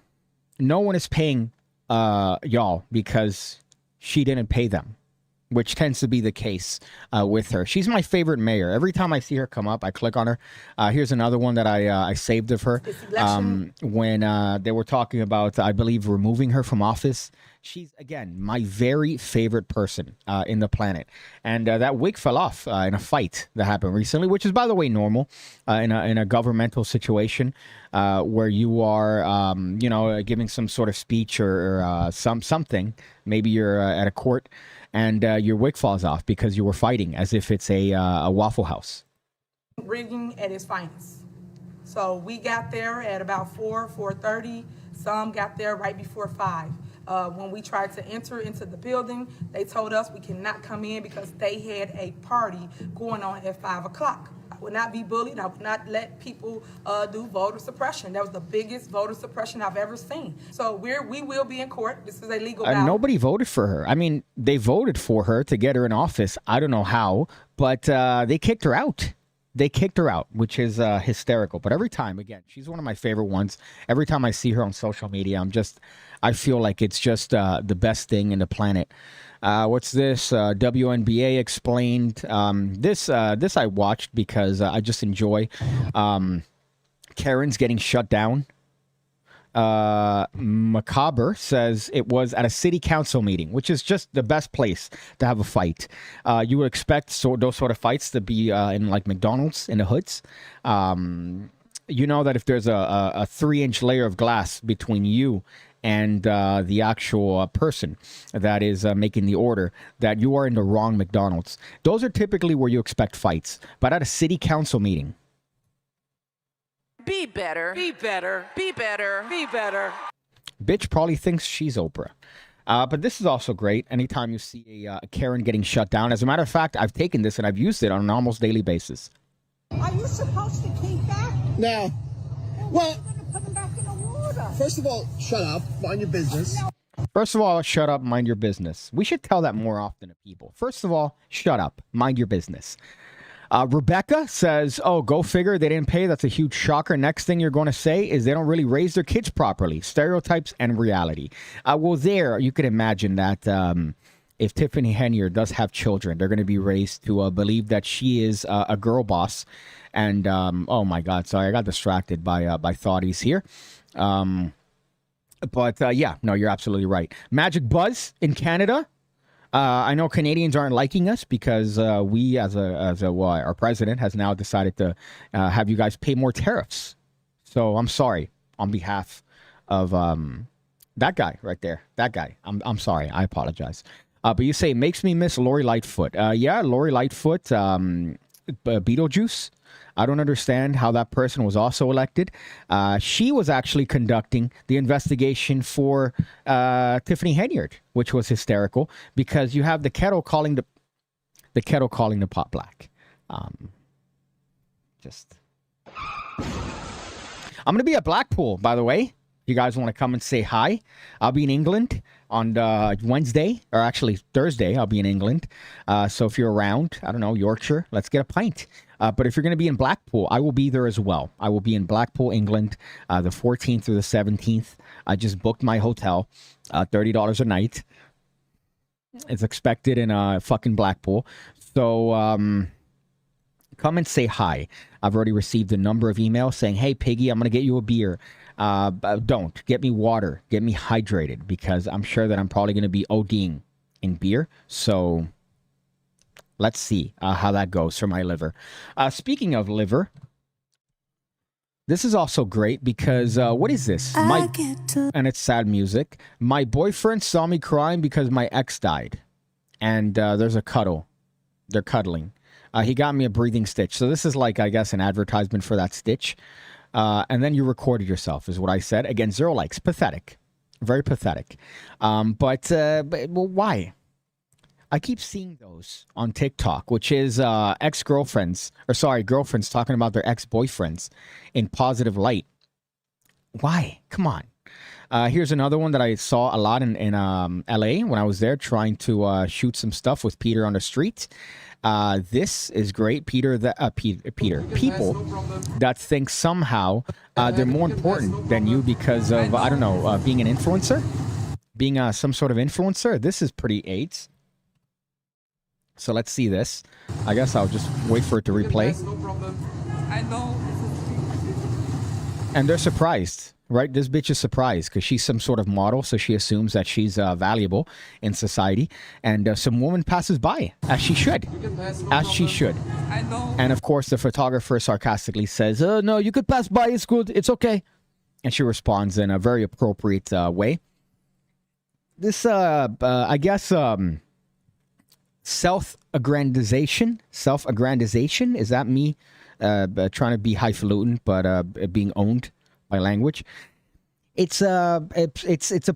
No one is paying y'all because she didn't pay them, which tends to be the case with her. She's my favorite mayor. Every time I see her come up, I click on her. Here's another one that I saved of her when they were talking about, I believe, removing her from office. She's, again, my very favorite person in the planet. And that wig fell off in a fight that happened recently, which is, by the way, normal in a governmental situation where you are, giving some sort of speech or something. Maybe you're at a court and your wig falls off because you were fighting as if it's a Waffle House. Rigging at its finest. So we got there at about 4:30. Some got there right before 5. When we tried to enter into the building, they told us we cannot come in because they had a party going on at 5 o'clock. I would not be bullied. I would not let people do voter suppression. That was the biggest voter suppression I've ever seen. So we will be in court. This is a legal battle. Nobody voted for her. I mean, they voted for her to get her in office. I don't know how, but they kicked her out. They kicked her out, which is hysterical. But every time, again, she's one of my favorite ones. Every time I see her on social media, I feel like it's just the best thing in the planet. What's this? WNBA explained. This I watched because I just enjoy. Karen's getting shut down. Macabre says it was at a city council meeting, which is just the best place to have a fight. You would expect those sort of fights to be in like McDonald's in the hoods. You know that if there's a 3-inch layer of glass between you and the actual person that is making the order, that you are in the wrong McDonald's. Those are typically where you expect fights. But at a city council meeting, Be better. Be better. Be better. Be better. bitch probably thinks she's Oprah. But this is also great. Anytime you see a Karen getting shut down. As a matter of fact, I've taken this and I've used it on an almost daily basis. Are you supposed to keep that? No. Well, Put them back in the water. first of all, shut up. Mind your business. First of all, shut up, mind your business. We should tell that more often to people. First of all, shut up, mind your business. Rebecca says, oh, go figure, they didn't pay. That's a huge shocker. Next thing you're going to say is they don't really raise their kids properly. Stereotypes and reality. Well, there, you could imagine that if Tiffany Henyard does have children, they're going to be raised to believe that she is a girl boss. And, oh my God, sorry, I got distracted by thoughties here. But yeah, no, you're absolutely right. Magic Buzz in Canada. I know Canadians aren't liking us because we, our president has now decided to have you guys pay more tariffs. So I'm sorry on behalf of that guy right there. That guy. I'm sorry. I apologize. But you say it makes me miss Lori Lightfoot. Yeah, Lori Lightfoot, Beetlejuice. I don't understand how that person was also elected. She was actually conducting the investigation for Tiffany Henyard, which was hysterical because you have the kettle calling the pot black. I'm going to be at Blackpool, by the way. You guys want to come and say hi? I'll be in England on Wednesday, or actually Thursday. I'll be in England. So if you're around, I don't know, Yorkshire, let's get a pint. But if you're going to be in Blackpool, I will be there as well. I will be in Blackpool, England, the 14th through the 17th. I just booked my hotel, $30 a night. It's expected in fucking Blackpool. So come and say hi. I've already received a number of emails saying, hey, Piggy, I'm going to get you a beer. Don't. Get me water. Get me hydrated because I'm sure that I'm probably going to be ODing in beer. So let's see how that goes for my liver. Speaking of liver, this is also great because what is this? And it's sad music. My boyfriend saw me crying because my ex died. And there's a cuddle. They're cuddling. He got me a breathing stitch. So this is like, I guess, an advertisement for that stitch. And then you recorded yourself, is what I said. Again, 0 likes. Pathetic. Very pathetic. But why? I keep seeing those on TikTok, which is girlfriends talking about their ex-boyfriends in positive light. Why? Come on. Here's another one that I saw a lot in LA when I was there trying to shoot some stuff with Peter on the street. This is great. People that think somehow they're more important than you because of, I don't know, being an influencer, being some sort of influencer. This is pretty AIDS. So let's see this. I guess I'll just wait for it to replay. I know. And they're surprised, right? This bitch is surprised because she's some sort of model, so she assumes that she's valuable in society. And some woman passes by, as she should. As she should. I know. And of course, the photographer sarcastically says, no, you could pass by, it's good, it's okay. And she responds in a very appropriate way. This, I guess, self-aggrandization, is that me trying to be highfalutin, but being owned by language? It's a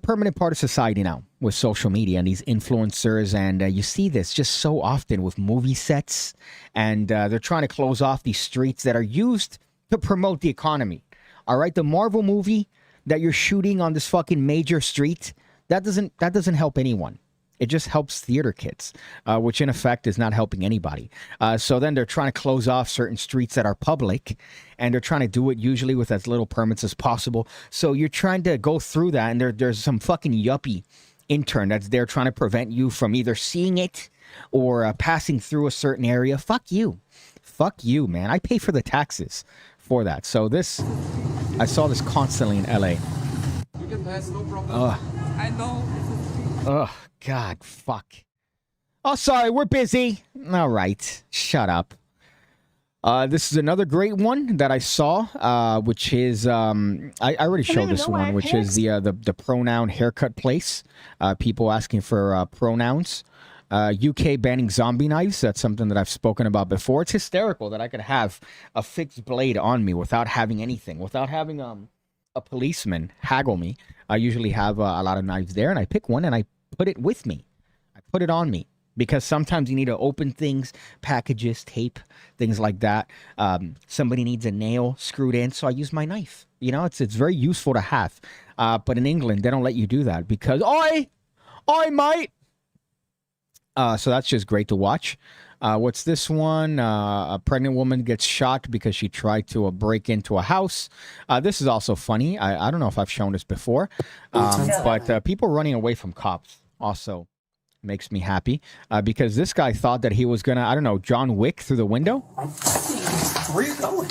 permanent part of society now with social media and these influencers, and you see this just so often with movie sets, and they're trying to close off these streets that are used to promote the economy. All right, the Marvel movie that you're shooting on this fucking major street, that doesn't help anyone. It just helps theater kids, which in effect is not helping anybody. So then they're trying to close off certain streets that are public, and they're trying to do it usually with as little permits as possible. So you're trying to go through that, and there's some fucking yuppie intern that's there trying to prevent you from either seeing it or passing through a certain area. Fuck you, man. I pay for the taxes for that. So I saw this constantly in LA. You can pass, no problem. I know. Ugh. God, fuck. Oh, sorry, we're busy. All right, shut up. This is another great one that I saw, which is I already showed this one, which is the pronoun haircut place. People asking for pronouns. UK banning zombie knives. That's something that I've spoken about before. It's hysterical that I could have a fixed blade on me without having anything, without having a policeman haggle me. I usually have a lot of knives there, and I pick one and I put it with me. I put it on me because sometimes you need to open things, packages, tape, things like that. Somebody needs a nail screwed in, so I use my knife. You know, it's very useful to have. But in England, they don't let you do that because I might. So that's just great to watch. What's this one? A pregnant woman gets shot because she tried to break into a house. This is also funny. I don't know if I've shown this before, but people running away from cops also makes me happy because this guy thought that he was gonna, I don't know, John Wick through the window. Where are you going?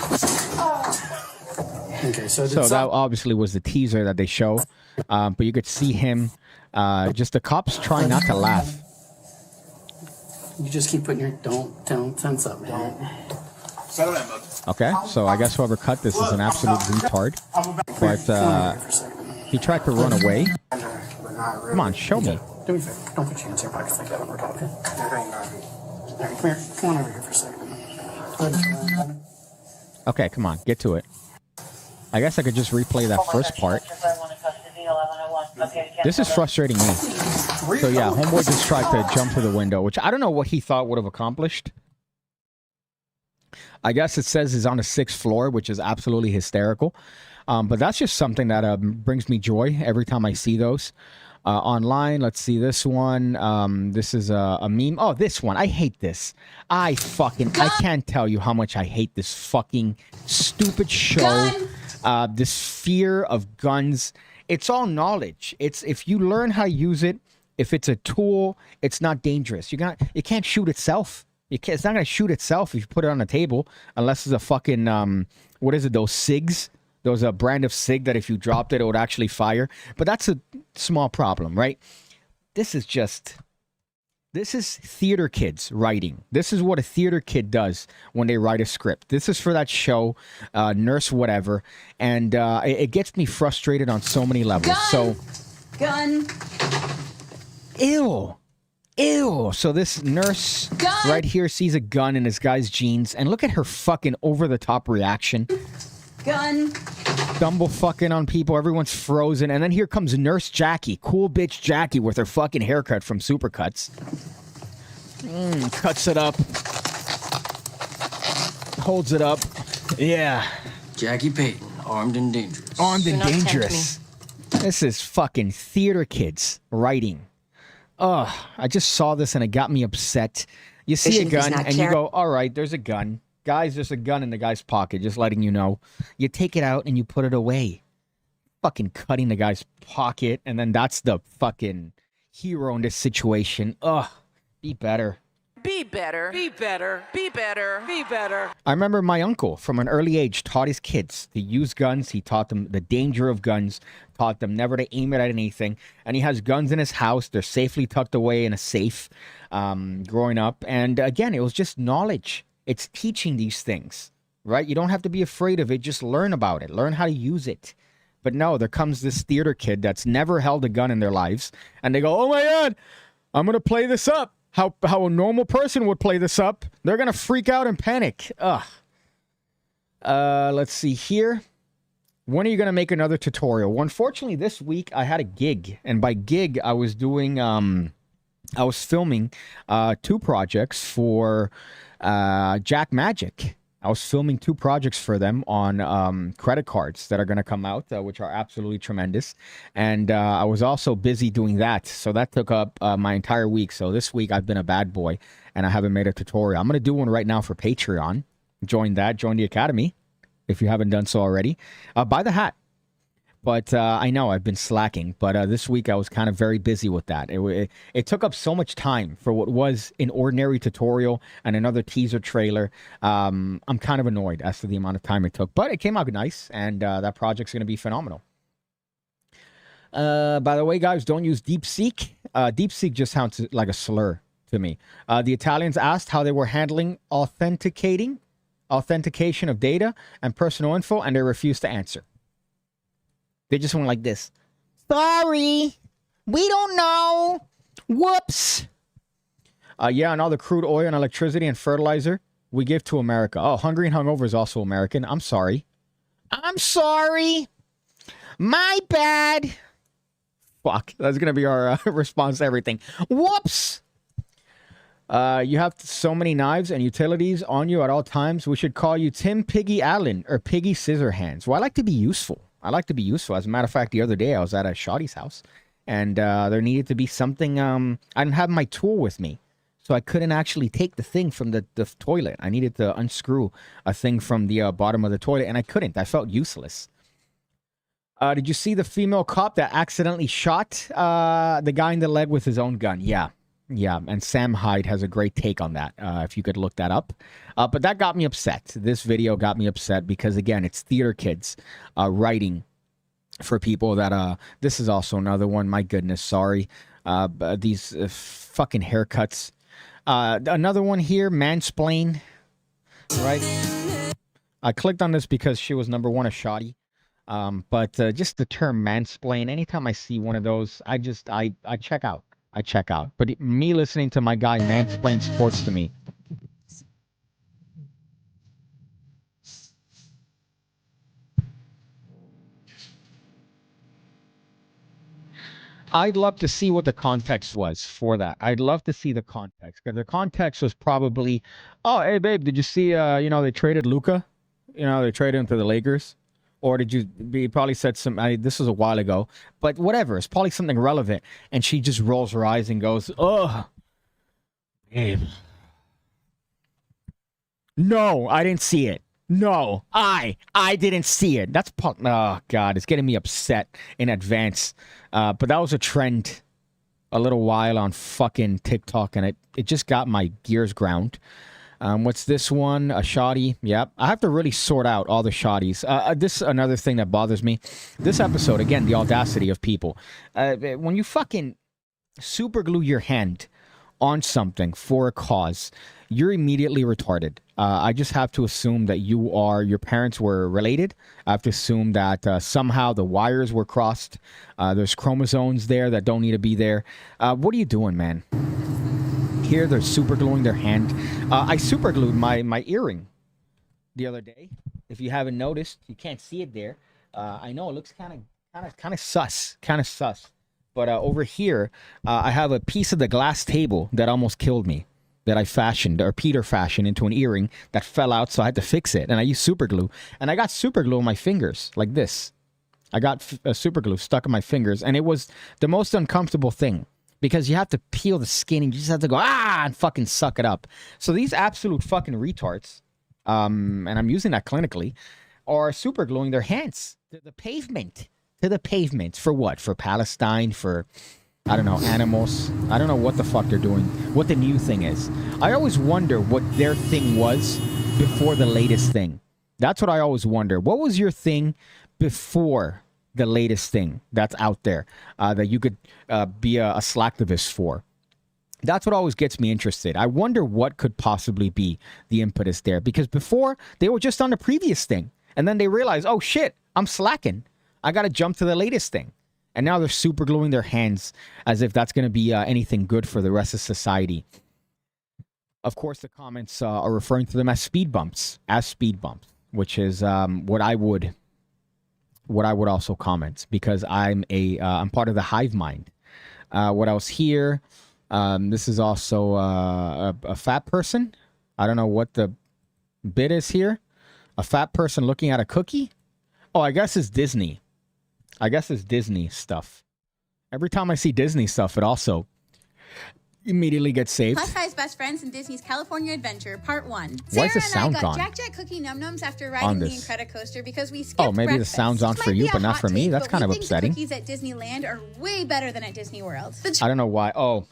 Okay, so that obviously was the teaser that they show, but you could see him. Just the cops trying not to laugh. You just keep putting your don't tense up, man. Okay, so I guess whoever cut this is an absolute retard. But he tried to run away. Come on, show me. Do me a favor. Don't put your hands in your pockets like that when we're talking. All right, come here. Come on over here for a second. Okay, come on, get to it. I guess I could just replay that first part. This is frustrating me. So yeah, homeboy just tried to jump through the window, which I don't know what he thought would have accomplished. I guess it says he's on the 6th floor, which is absolutely hysterical. But that's just something that brings me joy every time I see those. Online, let's see this one. This is a meme. Oh, this one. I hate this. I can't tell you how much I hate this fucking stupid show. This fear of guns. It's all knowledge. It's if you learn how to use it, if it's a tool, it's not dangerous. It can't shoot itself. It's not going to shoot itself if you put it on the table, unless it's a fucking, what is it, those SIGs? Those a brand of SIG that if you dropped it, it would actually fire. But that's a small problem, right? This is theater kids writing. This is what a theater kid does when they write a script. This is for that show, Nurse Whatever. And it gets me frustrated on so many levels. Gun. Ew. So this nurse right here sees a gun in this guy's jeans. And look at her fucking over-the-top reaction. Gun. Stumble fucking on people. Everyone's frozen. And then here comes Nurse Jackie. Cool bitch Jackie with her fucking haircut from Supercuts. Cuts it up. Holds it up. Yeah. Jackie Payton, armed and dangerous. Armed and dangerous. This is fucking theater kids writing. Ugh. I just saw this and it got me upset. You see a gun and you go, all right, there's a gun. Guys, there's a gun in the guy's pocket, just letting you know. You take it out and you put it away. Fucking cutting the guy's pocket, and then that's the fucking hero in this situation. Ugh, be better. Be better. Be better. Be better. Be better. I remember my uncle from an early age taught his kids to use guns. He taught them the danger of guns, taught them never to aim it at anything. And he has guns in his house. They're safely tucked away in a safe growing up. And again, it was just knowledge. It's teaching these things, right? You don't have to be afraid of it. Just learn about it. Learn how to use it. But no, there comes this theater kid that's never held a gun in their lives. And they go, oh my God, I'm going to play this up. How a normal person would play this up. They're going to freak out and panic. Ugh. Let's see here. When are you going to make another tutorial? Well, unfortunately, this week I had a gig. And by gig, I was doing, I was filming 2 projects for Jack Magic. I was filming 2 projects for them on credit cards that are going to come out, which are absolutely tremendous. And I was also busy doing that. So that took up my entire week. So this week I've been a bad boy and I haven't made a tutorial. I'm going to do one right now for Patreon. Join the Academy if you haven't done so already. Buy the hat. But I know I've been slacking. But this week I was kind of very busy with that. It took up so much time for what was an ordinary tutorial and another teaser trailer. I'm kind of annoyed as to the amount of time it took. But it came out nice, and that project's going to be phenomenal. By the way, guys, don't use DeepSeek. DeepSeek just sounds like a slur to me. The Italians asked how they were handling authentication of data and personal info, and they refused to answer. They just went like this. Sorry, we don't know. Whoops. Yeah, and all the crude oil and electricity and fertilizer we give to America. Oh, hungry and hungover is also American. I'm sorry. I'm sorry. My bad. Fuck. That's going to be our response to everything. Whoops. You have so many knives and utilities on you at all times. We should call you Tim Piggy Allen or Piggy Scissorhands. Well, I like to be useful. As a matter of fact, the other day I was at a shoddy's house and there needed to be something. I didn't have my tool with me, so I couldn't actually take the thing from the toilet. I needed to unscrew a thing from the bottom of the toilet, and I couldn't. I felt useless. Did you see the female cop that accidentally shot the guy in the leg with his own gun? Yeah. And Sam Hyde has a great take on that, if you could look that up. But that got me upset. This video got me upset because, again, it's theater kids writing for people that... this is also another one. My goodness, sorry. These fucking haircuts. Another one here, mansplain. Right? I clicked on this because she was #1 a shoddy. But just the term mansplain, anytime I see one of those, I check out. But me listening to my guy mansplain sports to me. I'd love to see what the context was for that. I'd love to see the context, because the context was probably, oh, hey babe, did you see? They traded Luka. They traded him to the Lakers. Or did you? He probably said some. This was a while ago, but whatever. It's probably something relevant, and she just rolls her eyes and goes, "Oh, babe, no, I didn't see it. No, I didn't see it." That's oh god, it's getting me upset in advance. But that was a trend a little while on fucking TikTok, and it just got my gears ground. What's this one? A shoddy. Yep. I have to really sort out all the shoddies. This is another thing that bothers me. This episode, again, the audacity of people. When you fucking super glue your hand on something for a cause, you're immediately retarded. I just have to assume that your parents were related. I have to assume that somehow the wires were crossed. There's chromosomes there that don't need to be there. What are you doing, man? Here they're super gluing their hand. I super glued my earring the other day. If you haven't noticed, you can't see it there. I know it looks kind of sus, but over here I have a piece of the glass table that almost killed me, that I fashioned, or Peter fashioned, into an earring that fell out, so I had to fix it, and I used super glue, and I got super glue on my fingers like this. I got super glue stuck in my fingers, and it was the most uncomfortable thing. Because you have to peel the skin and you just have to go, and fucking suck it up. So these absolute fucking retards, and I'm using that clinically, are super gluing their hands to the pavement. For what? For Palestine? For, I don't know, animals? I don't know what the fuck they're doing. What the new thing is. I always wonder what their thing was before the latest thing. That's what I always wonder. What was your thing before the latest thing that's out there that you could be a slacktivist for? That's what always gets me interested. I wonder what could possibly be the impetus there, because before they were just on the previous thing, and then they realized, oh shit, I'm slacking, I gotta jump to the latest thing, and now they're super gluing their hands as if that's gonna be anything good for the rest of society. Of course, the comments are referring to them as speed bumps, which is what I would also comment, because I'm part of the hive mind. What else here? This is also a fat person. I don't know what the bit is here. A fat person looking at a cookie. Oh, I guess it's Disney. I guess it's Disney stuff. Every time I see Disney stuff, it also immediately gets saved. Plus Size Best Friends in Disney's California Adventure, Part 1. Why is the Sarah and sound I gone? got Jack Cookie Num Nums after riding the Incredicoaster because we skipped Oh, maybe breakfast. the sound's on This for might you, be a but not hot for me. take, That's but kind of we think upsetting. The cookies at Disneyland are way better than at Disney World. I don't know why. Oh,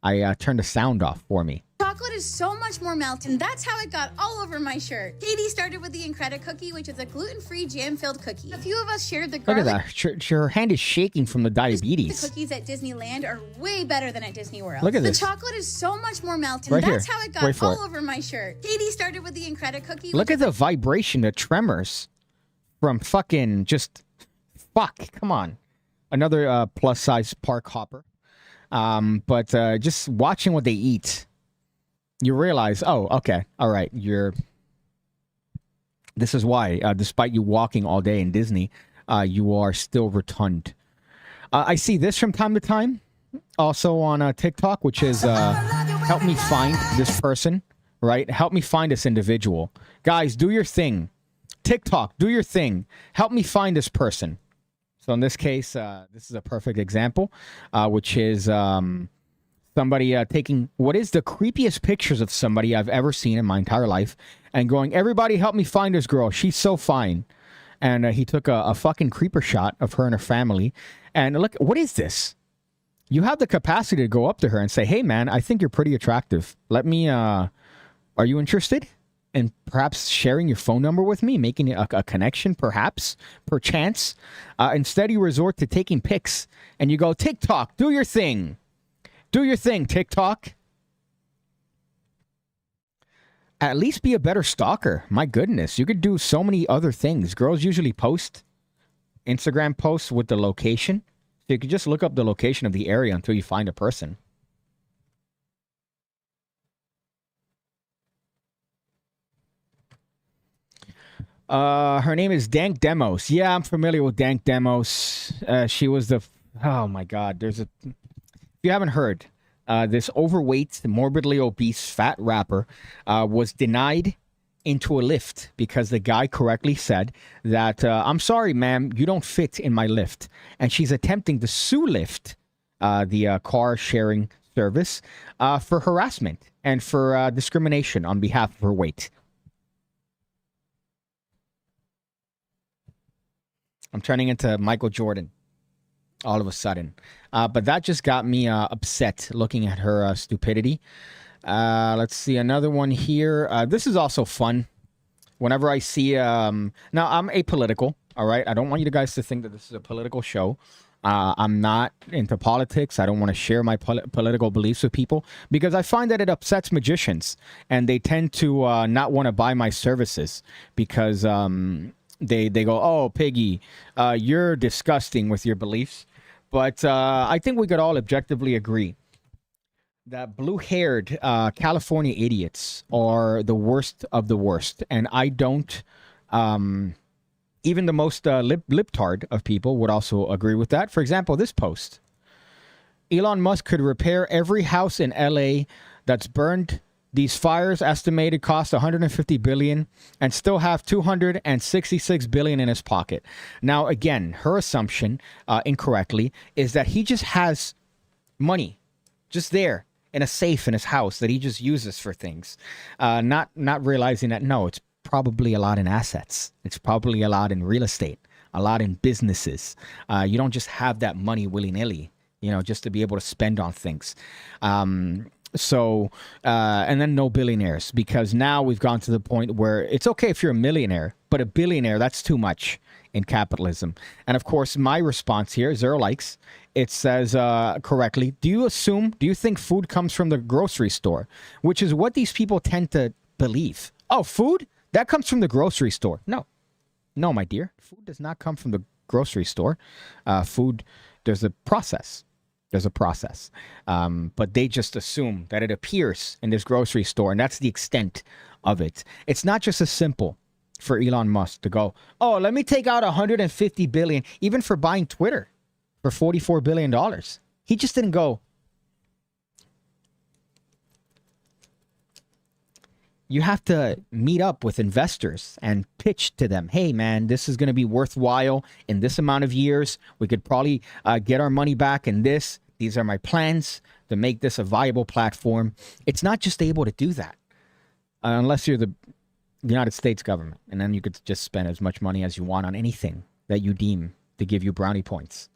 I turned the sound off for me. Chocolate is so much more melted, and that's how it got all over my shirt. Katie started with the Incredi-Cookie, which is a gluten-free, jam-filled cookie. A few of us shared the Look garlic. at that. Her hand is shaking from the diabetes. The cookies at Disneyland are way better than at Disney World. Look at this. The chocolate is so much more melted, Right and that's here. how it Wait got for all it. over my shirt. Katie started with the Incredi-Cookie. Look at the vibration, the tremors from fucking just fuck. Come on. Another plus size park hopper. But just watching what they eat, you realize, oh, okay, all right, this is why, despite you walking all day in Disney, you are still rotund. I see this from time to time, also on TikTok, which is, help me find this person, right? Help me find this individual. Guys, do your thing. TikTok, do your thing. Help me find this person. So in this case, this is a perfect example, which is somebody taking what is the creepiest pictures of somebody I've ever seen in my entire life and going, everybody help me find this girl. She's so fine. And he took a fucking creeper shot of her and her family. And look, what is this? You have the capacity to go up to her and say, hey, man, I think you're pretty attractive. Let me, are you interested in perhaps sharing your phone number with me, making a connection, perhaps, perchance? Instead, you resort to taking pics and you go, TikTok, do your thing. Do your thing, TikTok. At least be a better stalker. My goodness, you could do so many other things. Girls usually post Instagram posts with the location. So you could just look up the location of the area until you find a person. Her name is Dank Demos. Yeah, I'm familiar with Dank Demos. She was the... Oh, my God. If you haven't heard, this overweight, morbidly obese, fat rapper was denied into a lift because the guy correctly said that, I'm sorry, ma'am, you don't fit in my lift. And she's attempting to sue Lyft, the car sharing service, for harassment and for discrimination on behalf of her weight. I'm turning into Michael Jordan all of a sudden. But that just got me upset looking at her stupidity. Let's see another one here. This is also fun. Whenever I see... now, I'm apolitical, all right? I don't want you guys to think that this is a political show. I'm not into politics. I don't want to share my political beliefs with people because I find that it upsets magicians. And they tend to not want to buy my services because... They go, oh, Piggy, you're disgusting with your beliefs. But I think we could all objectively agree that blue-haired California idiots are the worst of the worst. And I don't, even the most libtard of people would also agree with that. For example, this post. Elon Musk could repair every house in LA that's burned. These fires estimated cost $150 billion and still have $266 billion in his pocket. Now, again, her assumption, incorrectly, is that he just has money just there in a safe in his house that he just uses for things. Not realizing that, no, it's probably a lot in assets. It's probably a lot in real estate, a lot in businesses. You don't just have that money willy-nilly, just to be able to spend on things. So, and then no billionaires, because now we've gone to the point where it's okay if you're a millionaire, but a billionaire, that's too much in capitalism. And of course, my response here, 0 likes, it says correctly, do you think food comes from the grocery store? Which is what these people tend to believe. Oh, food? That comes from the grocery store. No, my dear. Food does not come from the grocery store. Food, there's a process. But they just assume that it appears in this grocery store, and that's the extent of it. It's not just as simple for Elon Musk to go, oh, let me take out $150 billion, even for buying Twitter for $44 billion. He just didn't go. You have to meet up with investors and pitch to them, hey, man, this is going to be worthwhile in this amount of years. We could probably get our money back in this. These are my plans to make this a viable platform. It's not just able to do that unless you're the United States government. And then you could just spend as much money as you want on anything that you deem to give you brownie points.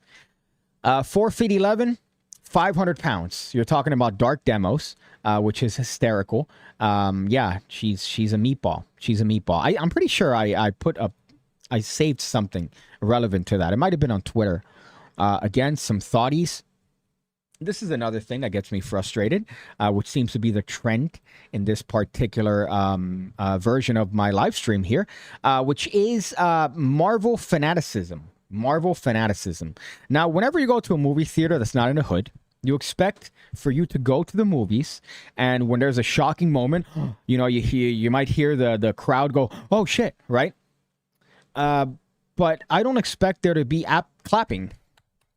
4 feet 11, 500 pounds. You're talking about Dark Demos, which is hysterical. Yeah, she's a meatball. She's a meatball. I'm pretty sure I saved something relevant to that. It might have been on Twitter. Again, some thoughties. This is another thing that gets me frustrated, which seems to be the trend in this particular version of my live stream here, which is Marvel fanaticism. Marvel fanaticism. Now, whenever you go to a movie theater that's not in a hood, you expect for you to go to the movies, and when there's a shocking moment, you might hear the crowd go, "Oh shit!" Right? But I don't expect there to be clapping.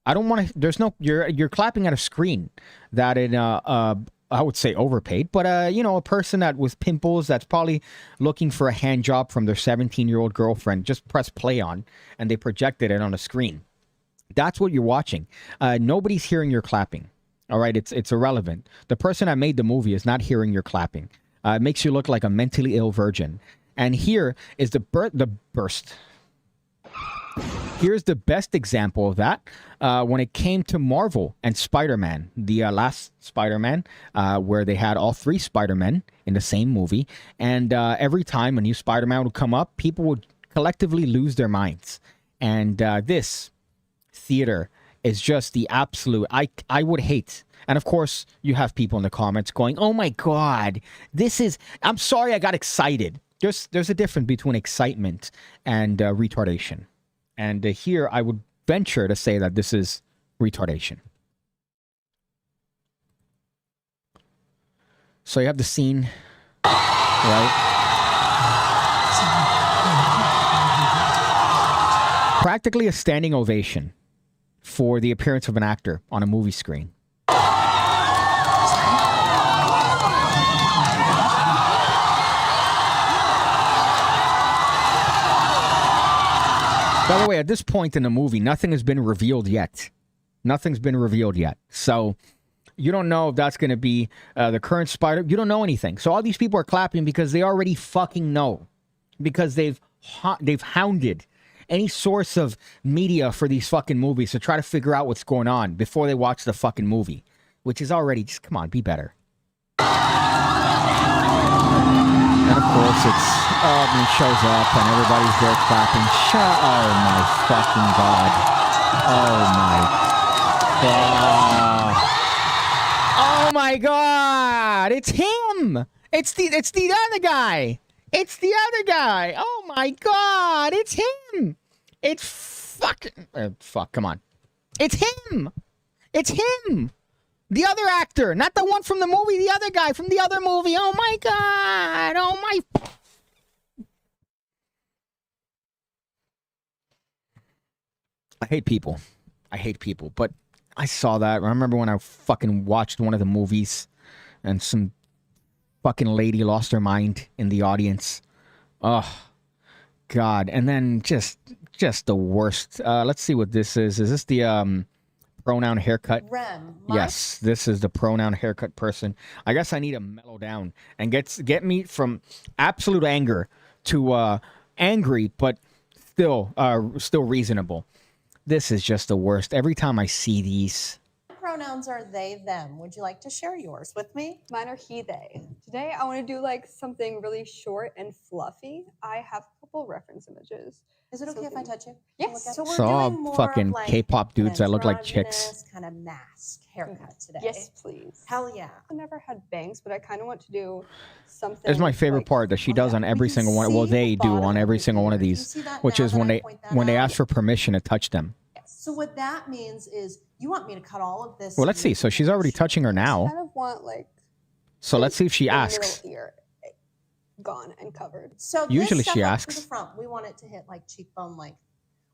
I don't want to. There's no. You're clapping at a screen that in I would say overpaid, but a person that with pimples that's probably looking for a hand job from their 17-year-old girlfriend just press play on, and they projected it on a screen. That's what you're watching. Nobody's hearing your clapping. All right, it's irrelevant. The person that made the movie is not hearing your clapping. It makes you look like a mentally ill virgin. And here is the burst. Here's the best example of that when it came to Marvel and Spider-Man, the last Spider-Man, where they had all 3 Spider-Men in the same movie. And every time a new Spider-Man would come up, people would collectively lose their minds. And this theater is just the absolute, I would hate. And of course, you have people in the comments going, oh my God, I'm sorry I got excited. There's a difference between excitement and retardation. And here I would venture to say that this is retardation. So you have the scene, right? practically a standing ovation for the appearance of an actor on a movie screen. By the way, at this point in the movie, nothing has been revealed yet. Nothing's been revealed yet. So you don't know if that's going to be the current Spider. You don't know anything. So all these people are clapping because they already fucking know. Because they've hounded any source of media for these fucking movies to try to figure out what's going on before they watch the fucking movie. Which is already, just come on, be better. And of course, it shows up and everybody's there clapping. Oh my fucking God. Oh my God. Oh my God. It's him. It's the other guy. It's the other guy. Oh my God. It's him. It's fucking, fuck, come on. It's him. It's him. The other actor, not the one from the movie, the other guy from the other movie. Oh my God. Oh my. I hate people. I hate people. But I saw that. I remember when I fucking watched one of the movies and some fucking lady lost her mind in the audience. Oh, God. And then just the worst. Let's see what this is. Is this the pronoun haircut? Rem. Yes, this is the pronoun haircut person. I guess I need to mellow down and get me from absolute anger to angry, but still reasonable. This is just the worst. Every time I see these. Pronouns are they, them. Would you like to share yours with me? Mine are he, they. Today I want to do like something really short and fluffy. I have a couple reference images. Is it okay if I touch you? Yes. So we're Saw doing more fucking of like K-pop dudes that look like androgynous chicks. kind of mask haircut today. Yes, please. Hell yeah. I never had bangs, but I kind of want to do something. It's my favorite part that she does on every single one. Well, they do on every single one of these, which is when they ask for permission to touch them. So what that means is you want me to cut all of this. Well, let's see. So she's already touching her I now. kind of want like So let's see if she the asks. middle ear gone and covered. So Usually this stuff she up asks. to the front, we want it to hit like cheekbone length.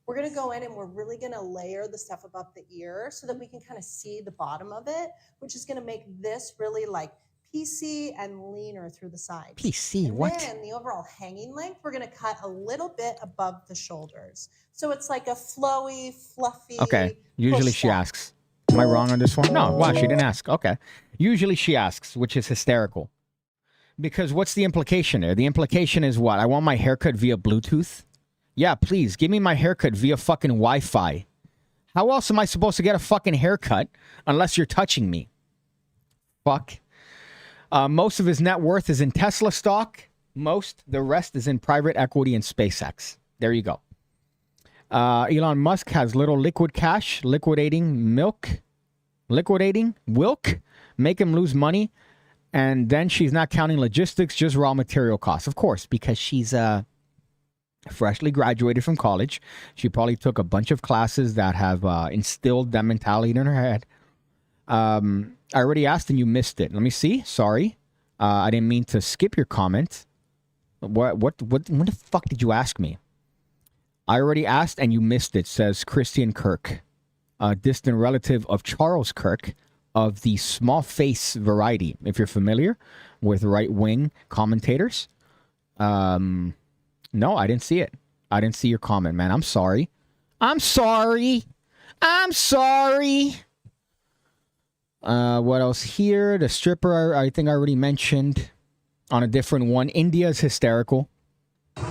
We're gonna go in and we're really gonna layer the stuff above the ear so that we can kind of see the bottom of it, which is gonna make this really like PC and leaner through the sides. PC, and what? Then the overall hanging length, we're gonna cut a little bit above the shoulders. So it's like a flowy, fluffy. Okay. Usually push she back. asks. Am I wrong on this one? No. Wow, she didn't ask. Okay. Usually she asks, which is hysterical. Because what's the implication there? The implication is what? I want my haircut via Bluetooth? Yeah, please, give me my haircut via fucking Wi-Fi. How else am I supposed to get a fucking haircut unless you're touching me? Fuck. Most of his net worth is in Tesla stock. The rest is in private equity and SpaceX. There you go. Elon Musk has little liquid cash, liquidating Wilk, make him lose money. And then she's not counting logistics, just raw material costs. Of course, because she's freshly graduated from college. She probably took a bunch of classes that have instilled that mentality in her head. I already asked and you missed it. Let me see. Sorry. I didn't mean to skip your comment. What the fuck did you ask me? I already asked and you missed it, says Christian Kirk, a distant relative of Charles Kirk of the small face variety. If you're familiar with right-wing commentators. No, I didn't see it. I didn't see your comment, man. I'm sorry. I'm sorry. What else here? The stripper, I think I already mentioned on a different one. India's hysterical.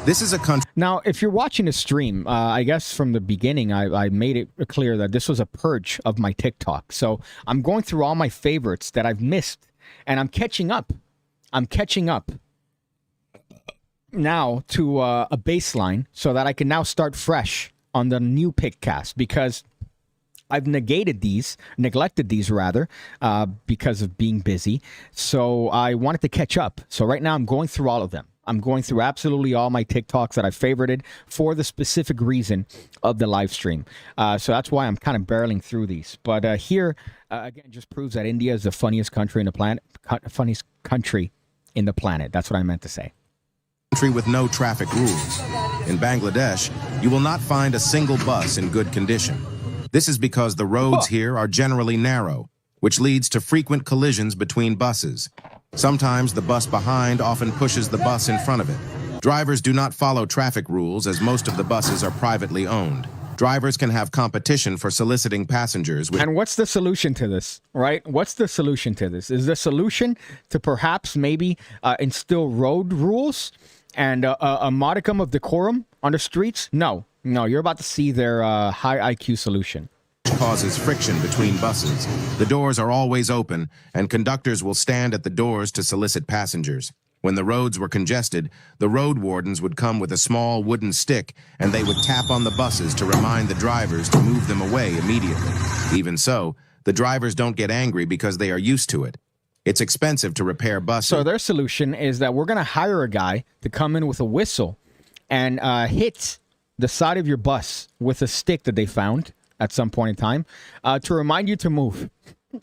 This is a country. Now, if you're watching the stream, I guess from the beginning, I made it clear that this was a purge of my TikTok. So I'm going through all my favorites that I've missed, and I'm catching up. Now to a baseline so that I can now start fresh on the new PigCast, because I've neglected these because of being busy. So I wanted to catch up. So right now I'm going through all of them. I'm going through absolutely all my TikToks that I favorited for the specific reason of the live stream. So that's why I'm kind of barreling through these. But here, again, just proves that India is the funniest country in the planet. Funniest country in the planet. That's what I meant to say. country with no traffic rules. In Bangladesh, you will not find a single bus in good condition. This is because the roads here are generally narrow, which leads to frequent collisions between buses. Sometimes the bus behind often pushes the bus in front of it. Drivers do not follow traffic rules as most of the buses are privately owned. Drivers can have competition for soliciting passengers. And what's the solution to this, right? What's the solution to this? Is the solution to perhaps maybe instill road rules and a modicum of decorum on the streets? No, you're about to see their high IQ solution. Causes friction between buses. The doors are always open, and conductors will stand at the doors to solicit passengers. When the roads were congested, the road wardens would come with a small wooden stick, and they would tap on the buses to remind the drivers to move them away immediately. Even so, the drivers don't get angry because they are used to it. It's expensive to repair buses. So their solution is that we're going to hire a guy to come in with a whistle and hit the side of your bus with a stick that they found at some point in time to remind you to move.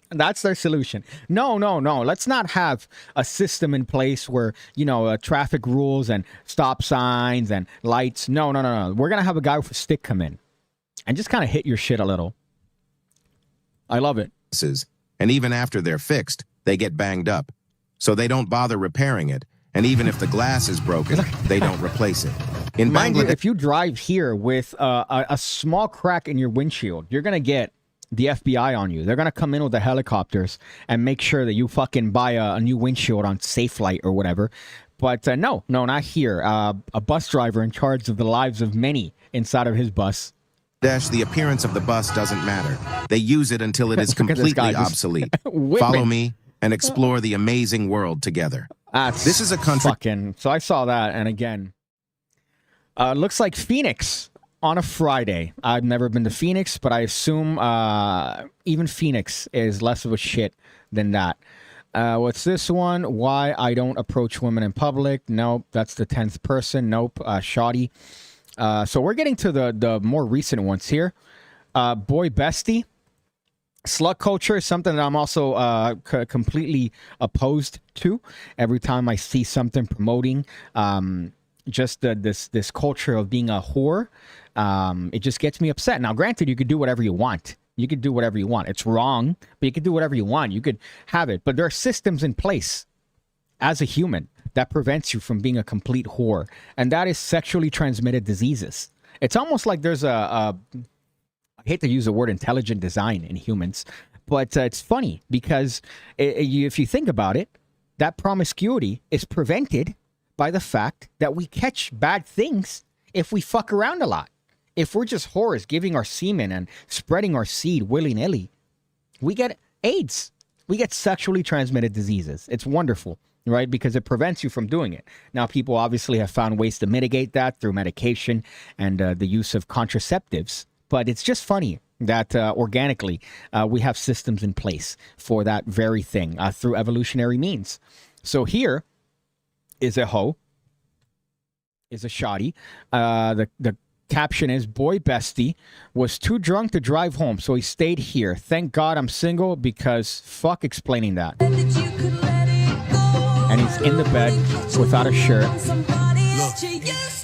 That's their solution. No. Let's not have a system in place where, traffic rules and stop signs and lights. No. We're going to have a guy with a stick come in and just kind of hit your shit a little. I love it. And even after they're fixed, they get banged up. So they don't bother repairing it. And even if the glass is broken, they don't replace it. In Bangladesh, if you drive here with a small crack in your windshield, you're going to get the FBI on you. They're going to come in with the helicopters and make sure that you fucking buy a new windshield on SafeLight or whatever. But no, not here. A bus driver in charge of the lives of many inside of his bus. The appearance of the bus doesn't matter. They use it until it is completely obsolete. Follow me and explore the amazing world together. This is a country. So I saw that, and again, looks like Phoenix on a Friday. I've never been to Phoenix, but I assume even Phoenix is less of a shit than that. What's this one? Why I don't approach women in public? Nope, that's the 10th person. Nope, shoddy. So we're getting to the more recent ones here. Boy bestie. Slut culture is something that I'm also completely opposed to. Every time I see something promoting just this culture of being a whore, it just gets me upset. Now, granted, you could do whatever you want. You could do whatever you want. It's wrong, but you could do whatever you want. You could have it. But there are systems in place as a human that prevents you from being a complete whore. And that is sexually transmitted diseases. It's almost like there's I hate to use the word intelligent design in humans, but it's funny because if you think about it, that promiscuity is prevented by the fact that we catch bad things if we fuck around a lot. If we're just whores giving our semen and spreading our seed willy-nilly, we get AIDS. We get sexually transmitted diseases. It's wonderful, right? Because it prevents you from doing it. Now, people obviously have found ways to mitigate that through medication and the use of contraceptives. But it's just funny that organically we have systems in place for that very thing through evolutionary means. So here is a hoe, is a shoddy. The caption is, boy bestie was too drunk to drive home, so he stayed here. Thank God I'm single because fuck explaining that. And he's in the bed without a shirt.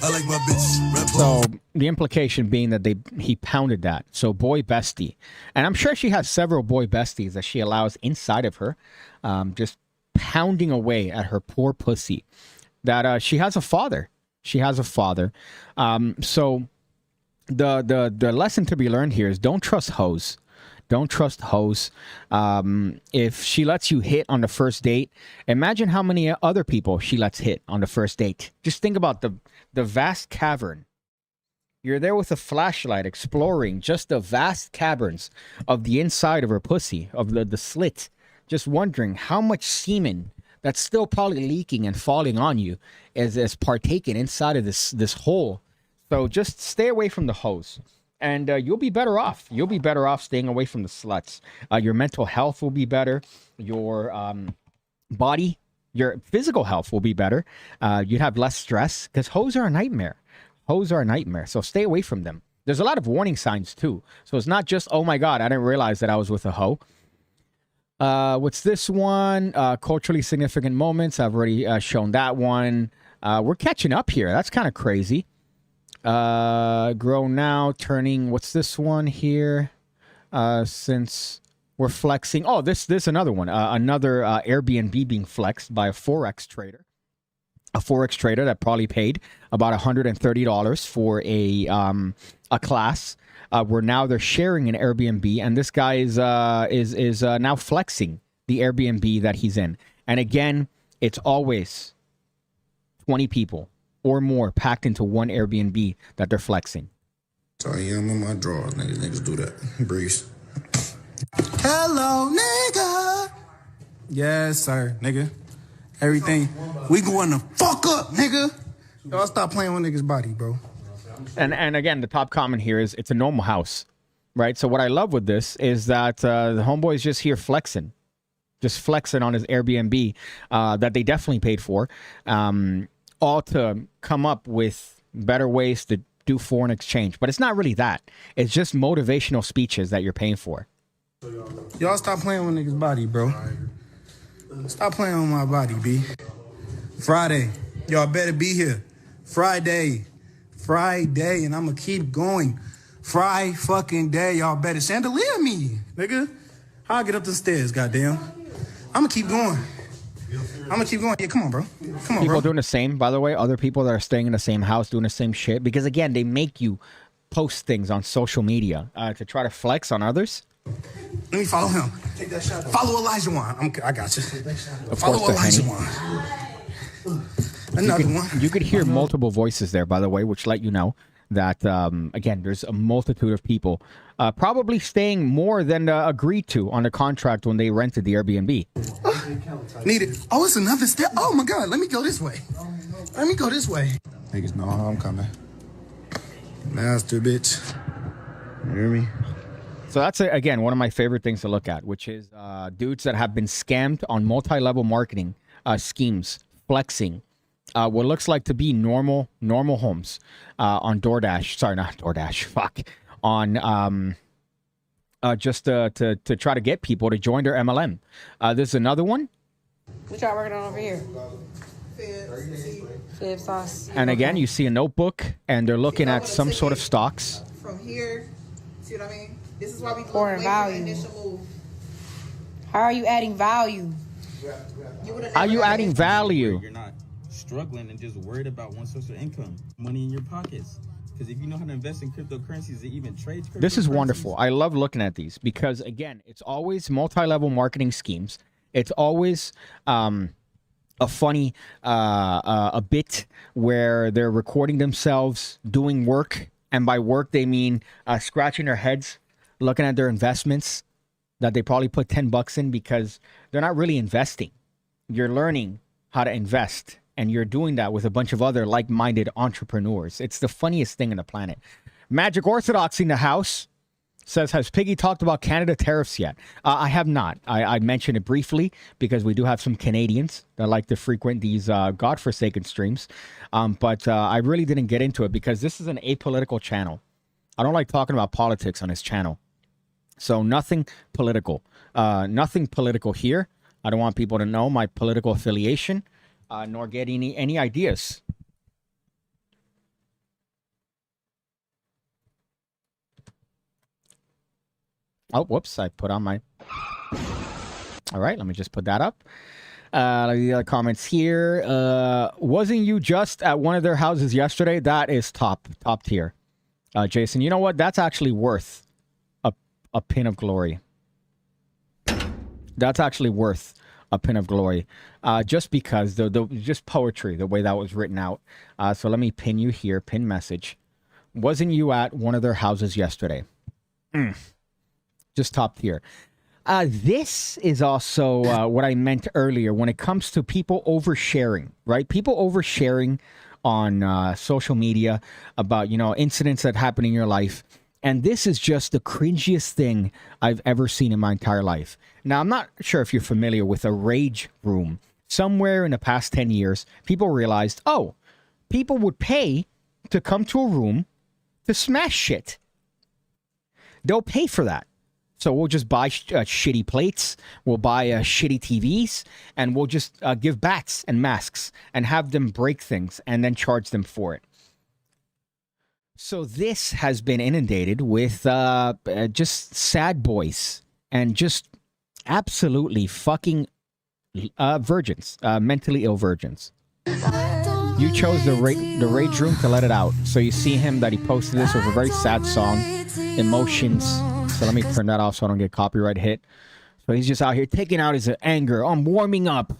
I like my bitch. So the implication being that he pounded that. So boy bestie. And I'm sure she has several boy besties that she allows inside of her, just pounding away at her poor pussy. That she has a father. She has a father. So the lesson to be learned here is don't trust hoes. Don't trust hoes. If she lets you hit on the first date, imagine how many other people she lets hit on the first date. Just think about the vast cavern. You're there with a flashlight exploring just the vast caverns of the inside of her pussy, of the slit. Just wondering how much semen that's still probably leaking and falling on you is partaken inside of this hole. So just stay away from the hoes. And you'll be better off. You'll be better off staying away from the sluts. Your mental health will be better. Your body, your physical health will be better. You'd have less stress because hoes are a nightmare. Hoes are a nightmare. So stay away from them. There's a lot of warning signs too. So it's not just, oh my God, I didn't realize that I was with a hoe. What's this one? Culturally significant moments. I've already shown that one. We're catching up here. That's kind of crazy. Grow now, turning. What's this one here? Since we're flexing. Oh, this another one. Another Airbnb being flexed by a Forex trader. A Forex trader that probably paid about $130 for a class. Where now they're sharing an Airbnb, and this guy is now flexing the Airbnb that he's in. And again, it's always 20 people or more packed into one Airbnb that they're flexing. So yeah, I'm in my drawers, niggas. Niggas do that. Breeze. Hello, nigga. Yes, sir, nigga. Everything. We going to fuck up, nigga. Y'all stop playing with niggas' body, bro. And again, the top comment here is it's a normal house, right? So what I love with this is that the homeboy is just here flexing on his Airbnb that they definitely paid for, all to come up with better ways to do foreign exchange. But it's not really that. It's just motivational speeches that you're paying for. Y'all stop playing with niggas' body, bro. Stop playing with my body, B. Friday. Y'all better be here. Friday, and I'ma keep going. Fucking day, y'all better chandelier me, nigga. How I get up the stairs, goddamn. I'ma keep going. Yeah, come on, bro. People doing the same, by the way. Other people that are staying in the same house doing the same shit. Because again, they make you post things on social media to try to flex on others. Let me follow him. Take that shot. Follow Elijah Wan. I got you. Follow Elijah Wan. Another one. You could hear multiple voices there, by the way, which let you know that, again, there's a multitude of people probably staying more than agreed to on the contract when they rented the Airbnb. Need it. Oh, it's another step. Oh, my God. Let me go this way. Niggas know how I'm coming. Master, bitch. You hear me? So that's, again, one of my favorite things to look at, which is dudes that have been scammed on multi-level marketing schemes, flexing. What looks like to be normal homes on DoorDash. Sorry, not DoorDash. Fuck. On just to try to get people to join their MLM. There's another one. What y'all working on over here? Fib sauce. And again, you see a notebook, and they're looking at some sort of stocks. From here, see what I mean? This is why we pouring value. How are you adding value? Are you adding value? You're not struggling and just worried about one source of income, money in your pockets. Because if you know how to invest in cryptocurrencies, it even trades cryptocurrencies. This is wonderful. I love looking at these because, again, it's always multi-level marketing schemes. It's always a funny a bit where they're recording themselves doing work. And by work, they mean scratching their heads, looking at their investments that they probably put $10 in because they're not really investing. You're learning how to invest, and you're doing that with a bunch of other like-minded entrepreneurs. It's the funniest thing on the planet. Magic Orthodoxy in the house says, has Piggy talked about Canada tariffs yet? I have not. I mentioned it briefly because we do have some Canadians that like to frequent these godforsaken streams. But I really didn't get into it because this is an apolitical channel. I don't like talking about politics on this channel. So nothing political. Nothing political here. I don't want people to know my political affiliation, nor get any ideas. Oh, whoops, I put on my... All right, let me just put that up. The other comments here. Wasn't you just at one of their houses yesterday? That is top tier. Jason, you know what? That's actually worth a pin of glory. That's actually worth a pin of glory. Just because, just poetry, the way that was written out. So let me pin you here, pin message. Wasn't you at one of their houses yesterday? Just top tier. This is also what I meant earlier when it comes to people oversharing, right? People oversharing on social media about, incidents that happen in your life. And this is just the cringiest thing I've ever seen in my entire life. Now, I'm not sure if you're familiar with a rage room. Somewhere in the past 10 years, people realized, people would pay to come to a room to smash shit. They'll pay for that. So we'll just buy shitty plates, we'll buy shitty TVs, and we'll just give bats and masks and have them break things and then charge them for it. So this has been inundated with just sad boys and just absolutely fucking virgins, mentally ill virgins. You chose the rage room to let it out. So you see him that he posted this with a very sad song, Emotions. So let me turn that off so I don't get copyright hit. So he's just out here taking out his anger. Oh, I'm warming up.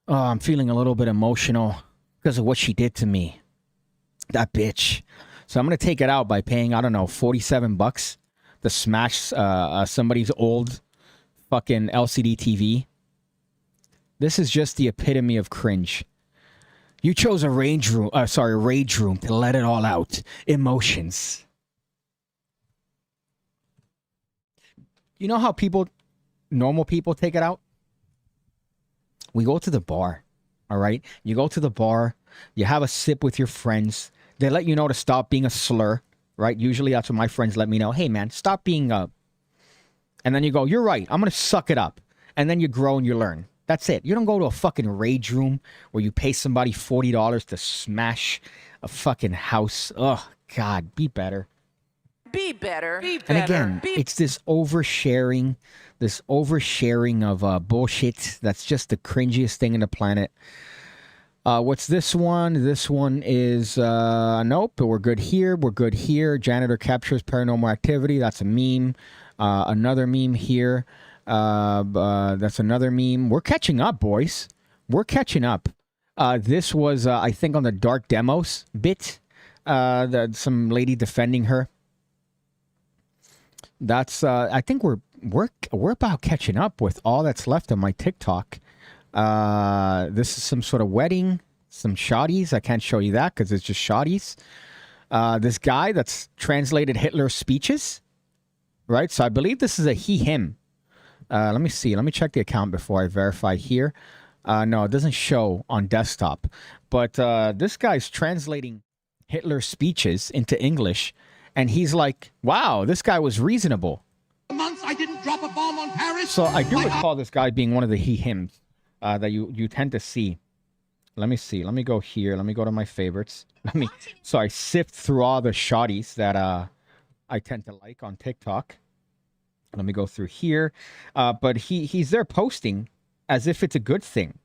Oh, I'm feeling a little bit emotional because of what she did to me. That bitch. So I'm going to take it out by paying, I don't know, $47 to smash somebody's old fucking LCD TV. This is just the epitome of cringe. You chose a rage room to let it all out. Emotions. You know how normal people take it out? We go to the bar, all right? You go to the bar, you have a sip with your friends. They let you know to stop being a slur, right? Usually that's what my friends let me know. Hey, man, stop being a... And then you go, you're right, I'm going to suck it up. And then you grow and you learn. That's it. You don't go to a fucking rage room where you pay somebody $40 to smash a fucking house. Oh, God, be better. Be better. Be better. And again, it's this oversharing of bullshit that's just the cringiest thing in the planet. What's this one? This one is, nope, but we're good here. We're good here. Janitor captures paranormal activity. That's a meme. Another meme here. That's another meme. We're catching up, boys. We're catching up. This was, I think, on the Dark Demos bit. Some lady defending her. That's I think we're about catching up with all that's left of my TikTok. This is some sort of wedding, some shotties. I can't show you that because it's just shotties. This guy that's translated Hitler's speeches, right? So I believe this is a he/him. Let me see. Let me check the account before I verify here. No, it doesn't show on desktop. But this guy's translating Hitler's speeches into English. And he's like, wow, this guy was reasonable. Months I didn't drop a bomb on Paris. So I do recall this guy being one of the he/hims that you tend to see. Let me see. Let me go here. Let me go to my favorites. So I sift through all the shotties that I tend to like on TikTok. Let me go through here. But he's there posting as if it's a good thing.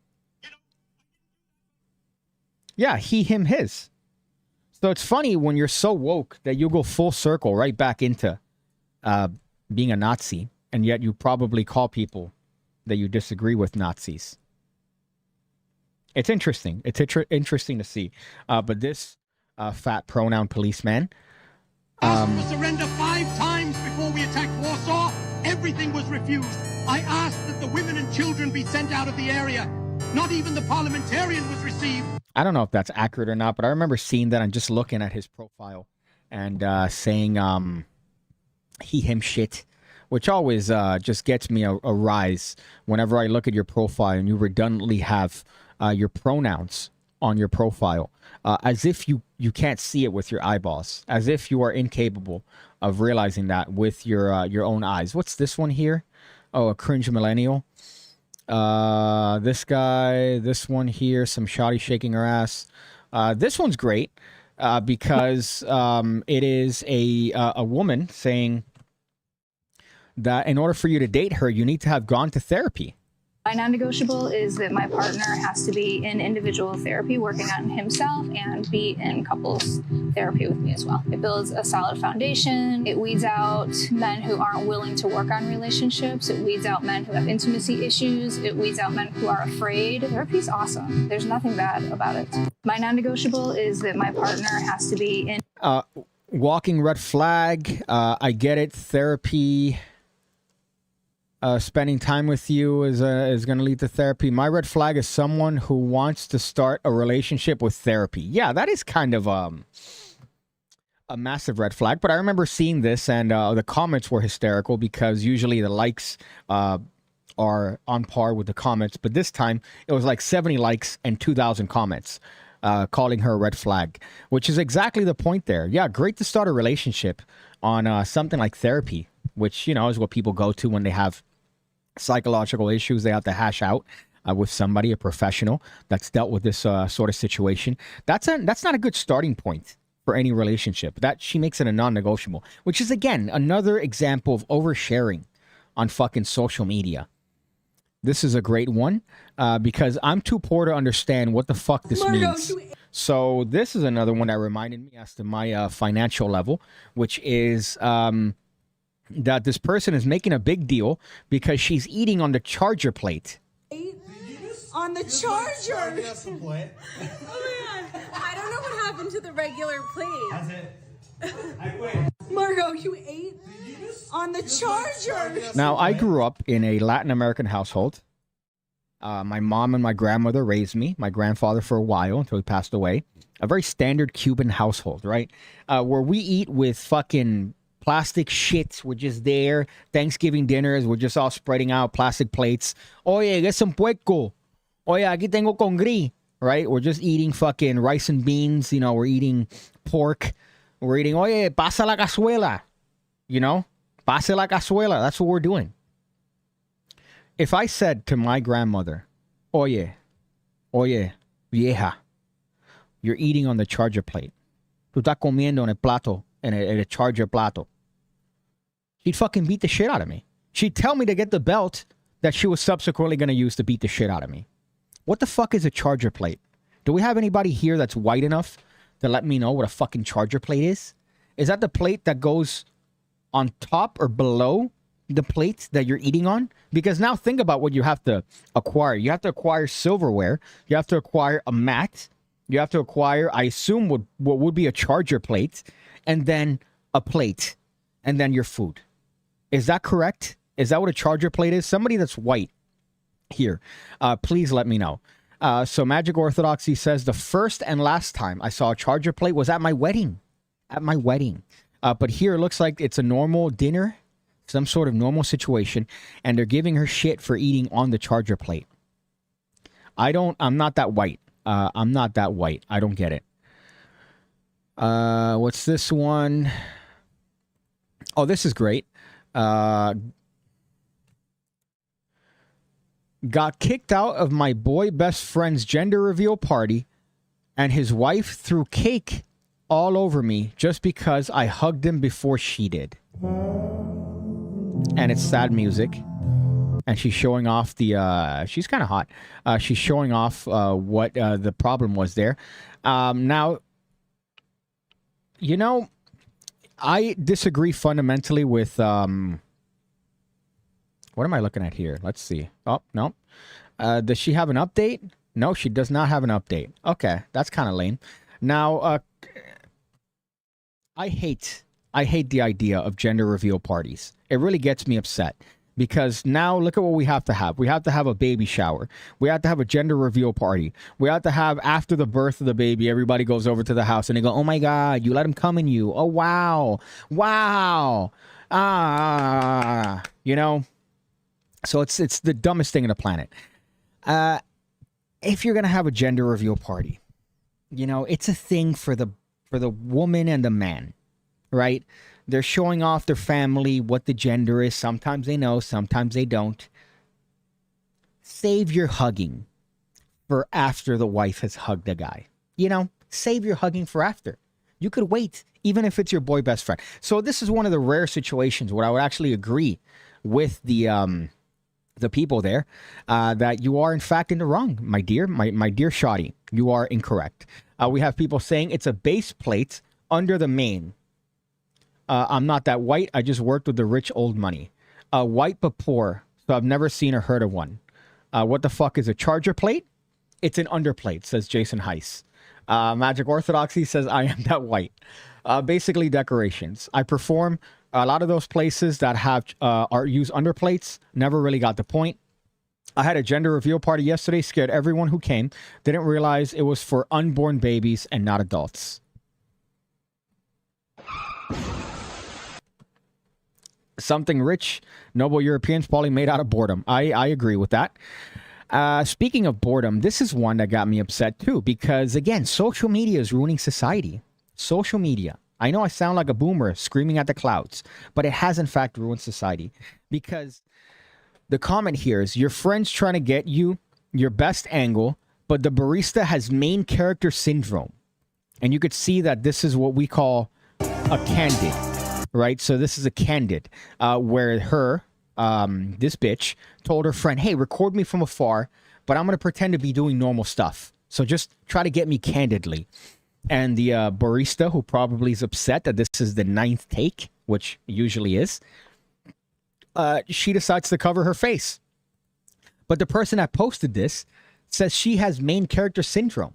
Yeah, he, him, his. So it's funny when you're so woke that you go full circle right back into being a Nazi, and yet you probably call people that you disagree with Nazis. It's interesting. It's interesting to see. But this fat pronoun policeman... asked for surrender 5 times before we attacked Warsaw. Everything was refused. I asked that the women and children be sent out of the area. Not even the parliamentarian was received. I don't know if that's accurate or not, but I remember seeing that and just looking at his profile and saying he, him shit, which always just gets me a rise whenever I look at your profile and you redundantly have your pronouns on your profile, as if you can't see it with your eyeballs, as if you are incapable of realizing that with your own eyes. What's this one here? Oh, a cringe millennial. This guy, this one here, some shoddy shaking her ass. This one's great because it is a woman saying that in order for you to date her, you need to have gone to therapy. My non-negotiable is that my partner has to be in individual therapy, working on himself, and be in couples therapy with me as well. It builds a solid foundation. It weeds out men who aren't willing to work on relationships. It weeds out men who have intimacy issues. It weeds out men who are afraid. Therapy's awesome. There's nothing bad about it. My non-negotiable is that my partner has to be in... Walking red flag. I get it. Therapy... spending time with you is going to lead to therapy. My red flag is someone who wants to start a relationship with therapy. Yeah, that is kind of a massive red flag. But I remember seeing this, and the comments were hysterical because usually the likes are on par with the comments. But this time, it was like 70 likes and 2,000 comments calling her a red flag, which is exactly the point there. Yeah, great to start a relationship on something like therapy which, you know, is what people go to when they have psychological issues they have to hash out with somebody, a professional that's dealt with this sort of situation. That's not a good starting point for any relationship. That she makes it a non-negotiable, which is, again, another example of oversharing on fucking social media. This is a great one because I'm too poor to understand what the fuck this means. So this is another one that reminded me as to my financial level, which is that this person is making a big deal because she's eating on the charger plate. On the charger. Oh my god. I don't know what happened to the regular plate. That's it. Margot, you ate on the charger. Now, I grew up in a Latin American household. My mom and my grandmother raised me, my grandfather for a while until he passed away. A very standard Cuban household, right? Where we eat with fucking plastic shit. We're just there. Thanksgiving dinners, we're just all spreading out plastic plates. Oye, get some puerco. Oye, aquí tengo congri. Right? We're just eating fucking rice and beans. You know, we're eating pork. We're eating, oye, pasa la cazuela. You know? Pase la cazuela. That's what we're doing. If I said to my grandmother, oye, vieja, you're eating on the charger plate. Tú estás comiendo en el plato, en el charger plato. She'd fucking beat the shit out of me. She'd tell me to get the belt that she was subsequently going to use to beat the shit out of me. What the fuck is a charger plate? Do we have anybody here that's white enough to let me know what a fucking charger plate is? Is that the plate that goes on top or below the plate that you're eating on? Because now think about what you have to acquire. You have to acquire silverware. You have to acquire a mat. You have to acquire, I assume, what would be a charger plate, and then a plate, and then your food. Is that correct? Is that what a charger plate is? Somebody that's white here, please let me know. So Magic Orthodoxy says the first and last time I saw a charger plate was at my wedding. At my wedding. But here it looks like it's a normal dinner, some sort of normal situation, and they're giving her shit for eating on the charger plate. I'm not that white. I'm not that white. I don't get it. What's this one? Oh, this is great. Got kicked out of my boy best friend's gender reveal party, and his wife threw cake all over me just because I hugged him before she did. And it's sad music. And she's showing off the, she's kind of hot. She's showing off what the problem was there. Now, you know, I disagree fundamentally with, what am I looking at here? Let's see. Oh, no. Does she have an update? No, she does not have an update. Okay, that's kind of lame. Now, I hate the idea of gender reveal parties. It really gets me upset because now look at what we have to have. We have to have a baby shower. We have to have a gender reveal party. We have to have after the birth of the baby, everybody goes over to the house and they go, oh my God, you let him come in you. Oh, wow. Wow. You know, so it's the dumbest thing on the planet. If you're going to have a gender reveal party, you know, it's a thing for the woman and the man, right? They're showing off their family, what the gender is. Sometimes they know, sometimes they don't. Save your hugging for after the wife has hugged a guy. You know, save your hugging for after. You could wait, even if it's your boy best friend. So this is one of the rare situations where I would actually agree with the people there that you are in fact in the wrong, my dear Shoddy. You are incorrect. We have people saying it's a base plate under the main. I'm not that white. I just worked with the rich old money. White but poor, so I've never seen or heard of one. What the fuck is a charger plate? It's an underplate, says Jason Heiss. Magic Orthodoxy says I am that white. Basically decorations. I perform a lot of those places that have use underplates. Never really got the point. I had a gender reveal party yesterday. Scared everyone who came. Didn't realize it was for unborn babies and not adults. Something rich, noble Europeans probably made out of boredom. I agree with that. Speaking of boredom, this is one that got me upset too, because again, social media is ruining society. Social media. I know I sound like a boomer screaming at the clouds, but it has in fact ruined society. Because the comment here is your friend's trying to get you your best angle, but the barista has main character syndrome. And you could see that this is what we call a candid, right? So this is a candid where this bitch told her friend, hey, record me from afar, but I'm going to pretend to be doing normal stuff. So just try to get me candidly. And the barista, who probably is upset that this is the 9th take, which usually is, she decides to cover her face. But the person that posted this says she has main character syndrome.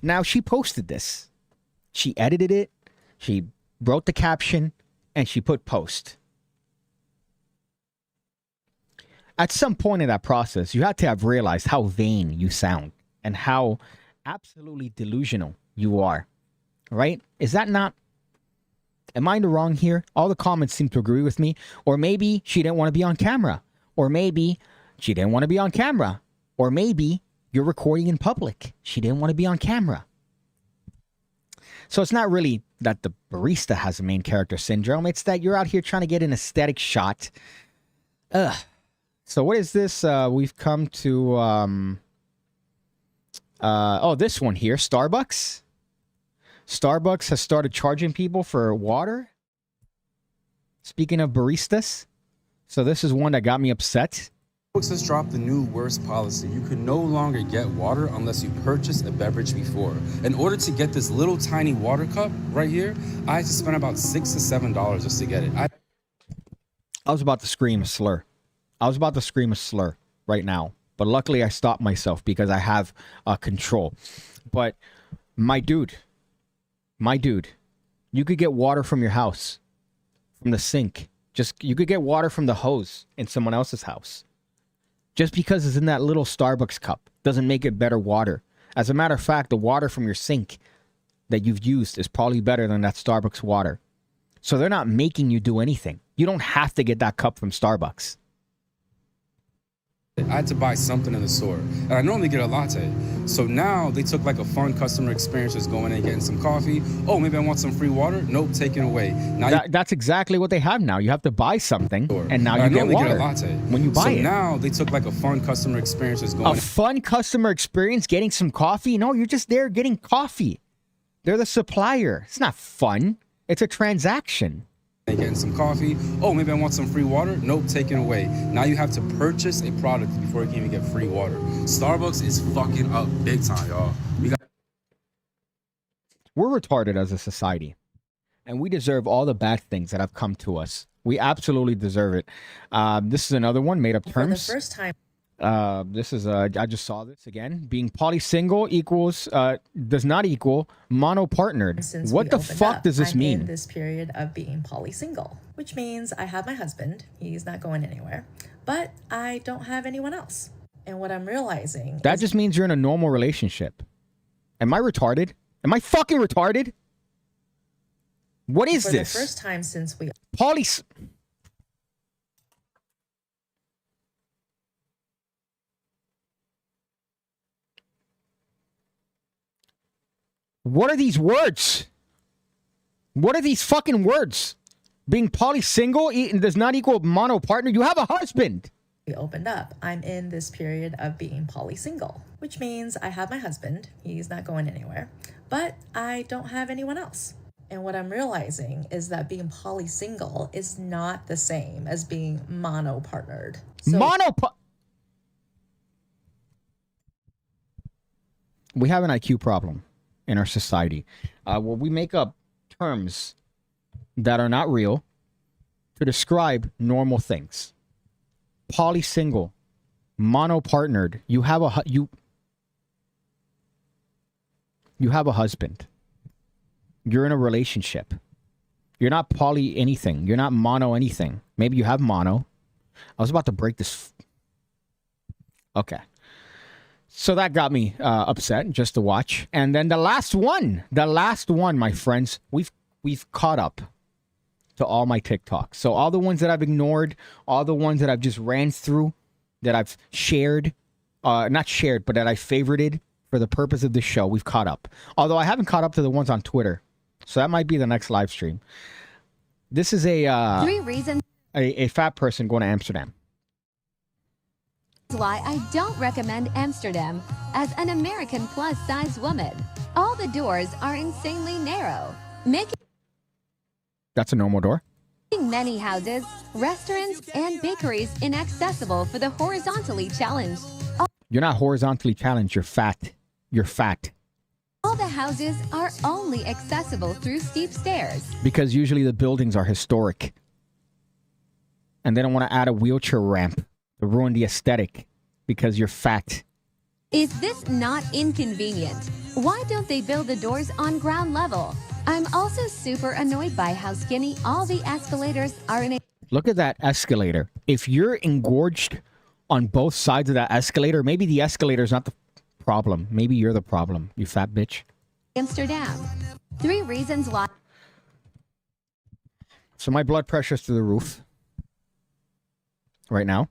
Now, she posted this. She edited it. She wrote the caption, and she put post. At some point in that process, you had to have realized how vain you sound and how absolutely delusional you are, right? Is that not... Am I in the wrong here? All the comments seem to agree with me. Or maybe she didn't want to be on camera. Or maybe she didn't want to be on camera. Or maybe you're recording in public. She didn't want to be on camera. So it's not really that the barista has a main character syndrome. It's that you're out here trying to get an aesthetic shot. Ugh. So what is this? We've come to... this one here. Starbucks. Starbucks has started charging people for water. Speaking of baristas. So this is one that got me upset. Starbucks has dropped the new worst policy. You can no longer get water unless you purchase a beverage before. In order to get this little tiny water cup right here, I had to spend about $6 to $7 just to get it. I was about to scream a slur. I was about to scream a slur right now. But luckily I stopped myself because I have control. But my dude, you could get water from your house, from the sink. You could get water from the hose in someone else's house. Just because it's in that little Starbucks cup doesn't make it better water. As a matter of fact, the water from your sink that you've used is probably better than that Starbucks water. So they're not making you do anything. You don't have to get that cup from Starbucks. I had to buy something in the store, and I normally get a latte. So now they took like a fun customer experience, just going in and getting some coffee. Oh, maybe I want some free water. Nope, taken away. Now that's exactly what they have now. You have to buy something, and now you get water get a latte. When you buy it. So now they took like a fun customer experience, just going. A fun customer experience, getting some coffee? No, you're just there getting coffee. They're the supplier. It's not fun. It's a transaction. And getting some coffee. Oh, maybe I want some free water. Nope, taken away. Now you have to purchase a product before you can even get free water. Starbucks is fucking up big time, y'all. We're retarded as a society, and we deserve all the bad things that have come to us. We absolutely deserve it. This is another one, made up terms. For the first time. This is I just saw this again. Being polysingle equals does not equal monopartnered. What the fuck does this mean? I'm in this period of being polysingle, which means I have my husband. He's not going anywhere, but I don't have anyone else. And what I'm realizing that just means you're in a normal relationship. Am I retarded? Am I fucking retarded? What is this? For the first time since we What are these words? What are these fucking words? Being polysingle does not equal monopartner. You have a husband. We opened up. I'm in this period of being polysingle, which means I have my husband. He's not going anywhere, but I don't have anyone else. And what I'm realizing is that being polysingle is not the same as being monopartnered. We have an IQ problem in our society, where we make up terms that are not real to describe normal things. Polysingle, monopartnered. You have a you have a husband. You're in a relationship. You're not poly anything. You're not mono anything. Maybe you have mono. I was about to break this. Okay. So that got me upset just to watch. And then the last one, my friends, we've caught up to all my TikToks. So all the ones that I've ignored, all the ones that I've just ran through, that I've shared, not shared, but that I favorited for the purpose of this show, we've caught up. Although I haven't caught up to the ones on Twitter. So that might be the next live stream. This is a 3 reasons a fat person going to Amsterdam. why I don't recommend Amsterdam as an American plus-size woman. All the doors are insanely narrow, making That's a normal door. many houses, restaurants, and bakeries inaccessible for the horizontally challenged. You're not horizontally challenged. You're fat. You're fat. All the houses are only accessible through steep stairs. Because usually the buildings are historic. And they don't want to add a wheelchair ramp to ruin the aesthetic because you're fat. Is this not inconvenient? Why don't they build the doors on ground level? I'm also super annoyed by how skinny all the escalators are in a Look at that escalator. If you're engorged on both sides of that escalator, maybe the escalator is not the problem. Maybe you're the problem, you fat bitch. Amsterdam. 3 reasons why. So my blood pressure's through the roof right now.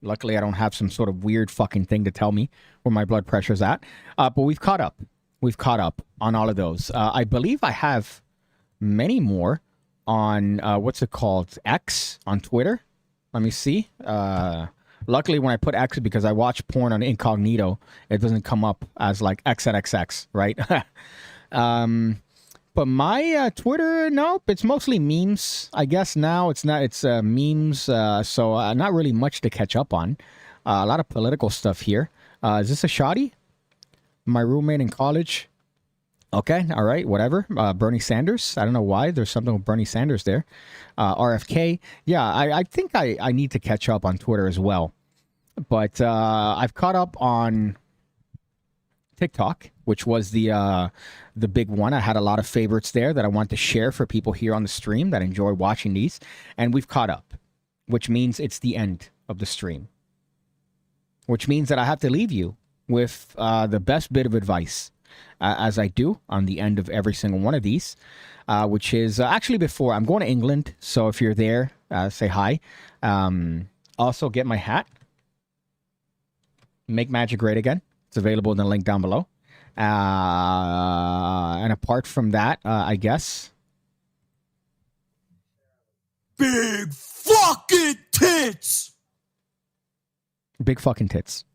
Luckily, I don't have some sort of weird fucking thing to tell me where my blood pressure's at. But we've caught up. We've caught up on all of those. I believe I have many more on, what's it called? X on Twitter. Let me see. Luckily, when I put X, because I watch porn on incognito, it doesn't come up as like XXX, right? But my Twitter, nope, it's mostly memes. I guess now it's memes, so not really much to catch up on. A lot of political stuff here. Is this a shoddy? My roommate in college. Okay, all right, whatever. Bernie Sanders. I don't know why. There's something with Bernie Sanders there. RFK. Yeah, I think I need to catch up on Twitter as well. But I've caught up on TikTok, which was the big one. I had a lot of favorites there that I want to share for people here on the stream that enjoy watching these. And we've caught up, which means it's the end of the stream. Which means that I have to leave you with the best bit of advice, as I do on the end of every single one of these, which is actually before I'm going to England. So if you're there, say hi. Also get my hat. Make magic great again. It's available in the link down below. And apart from that, I guess. Big fucking tits! Big fucking tits.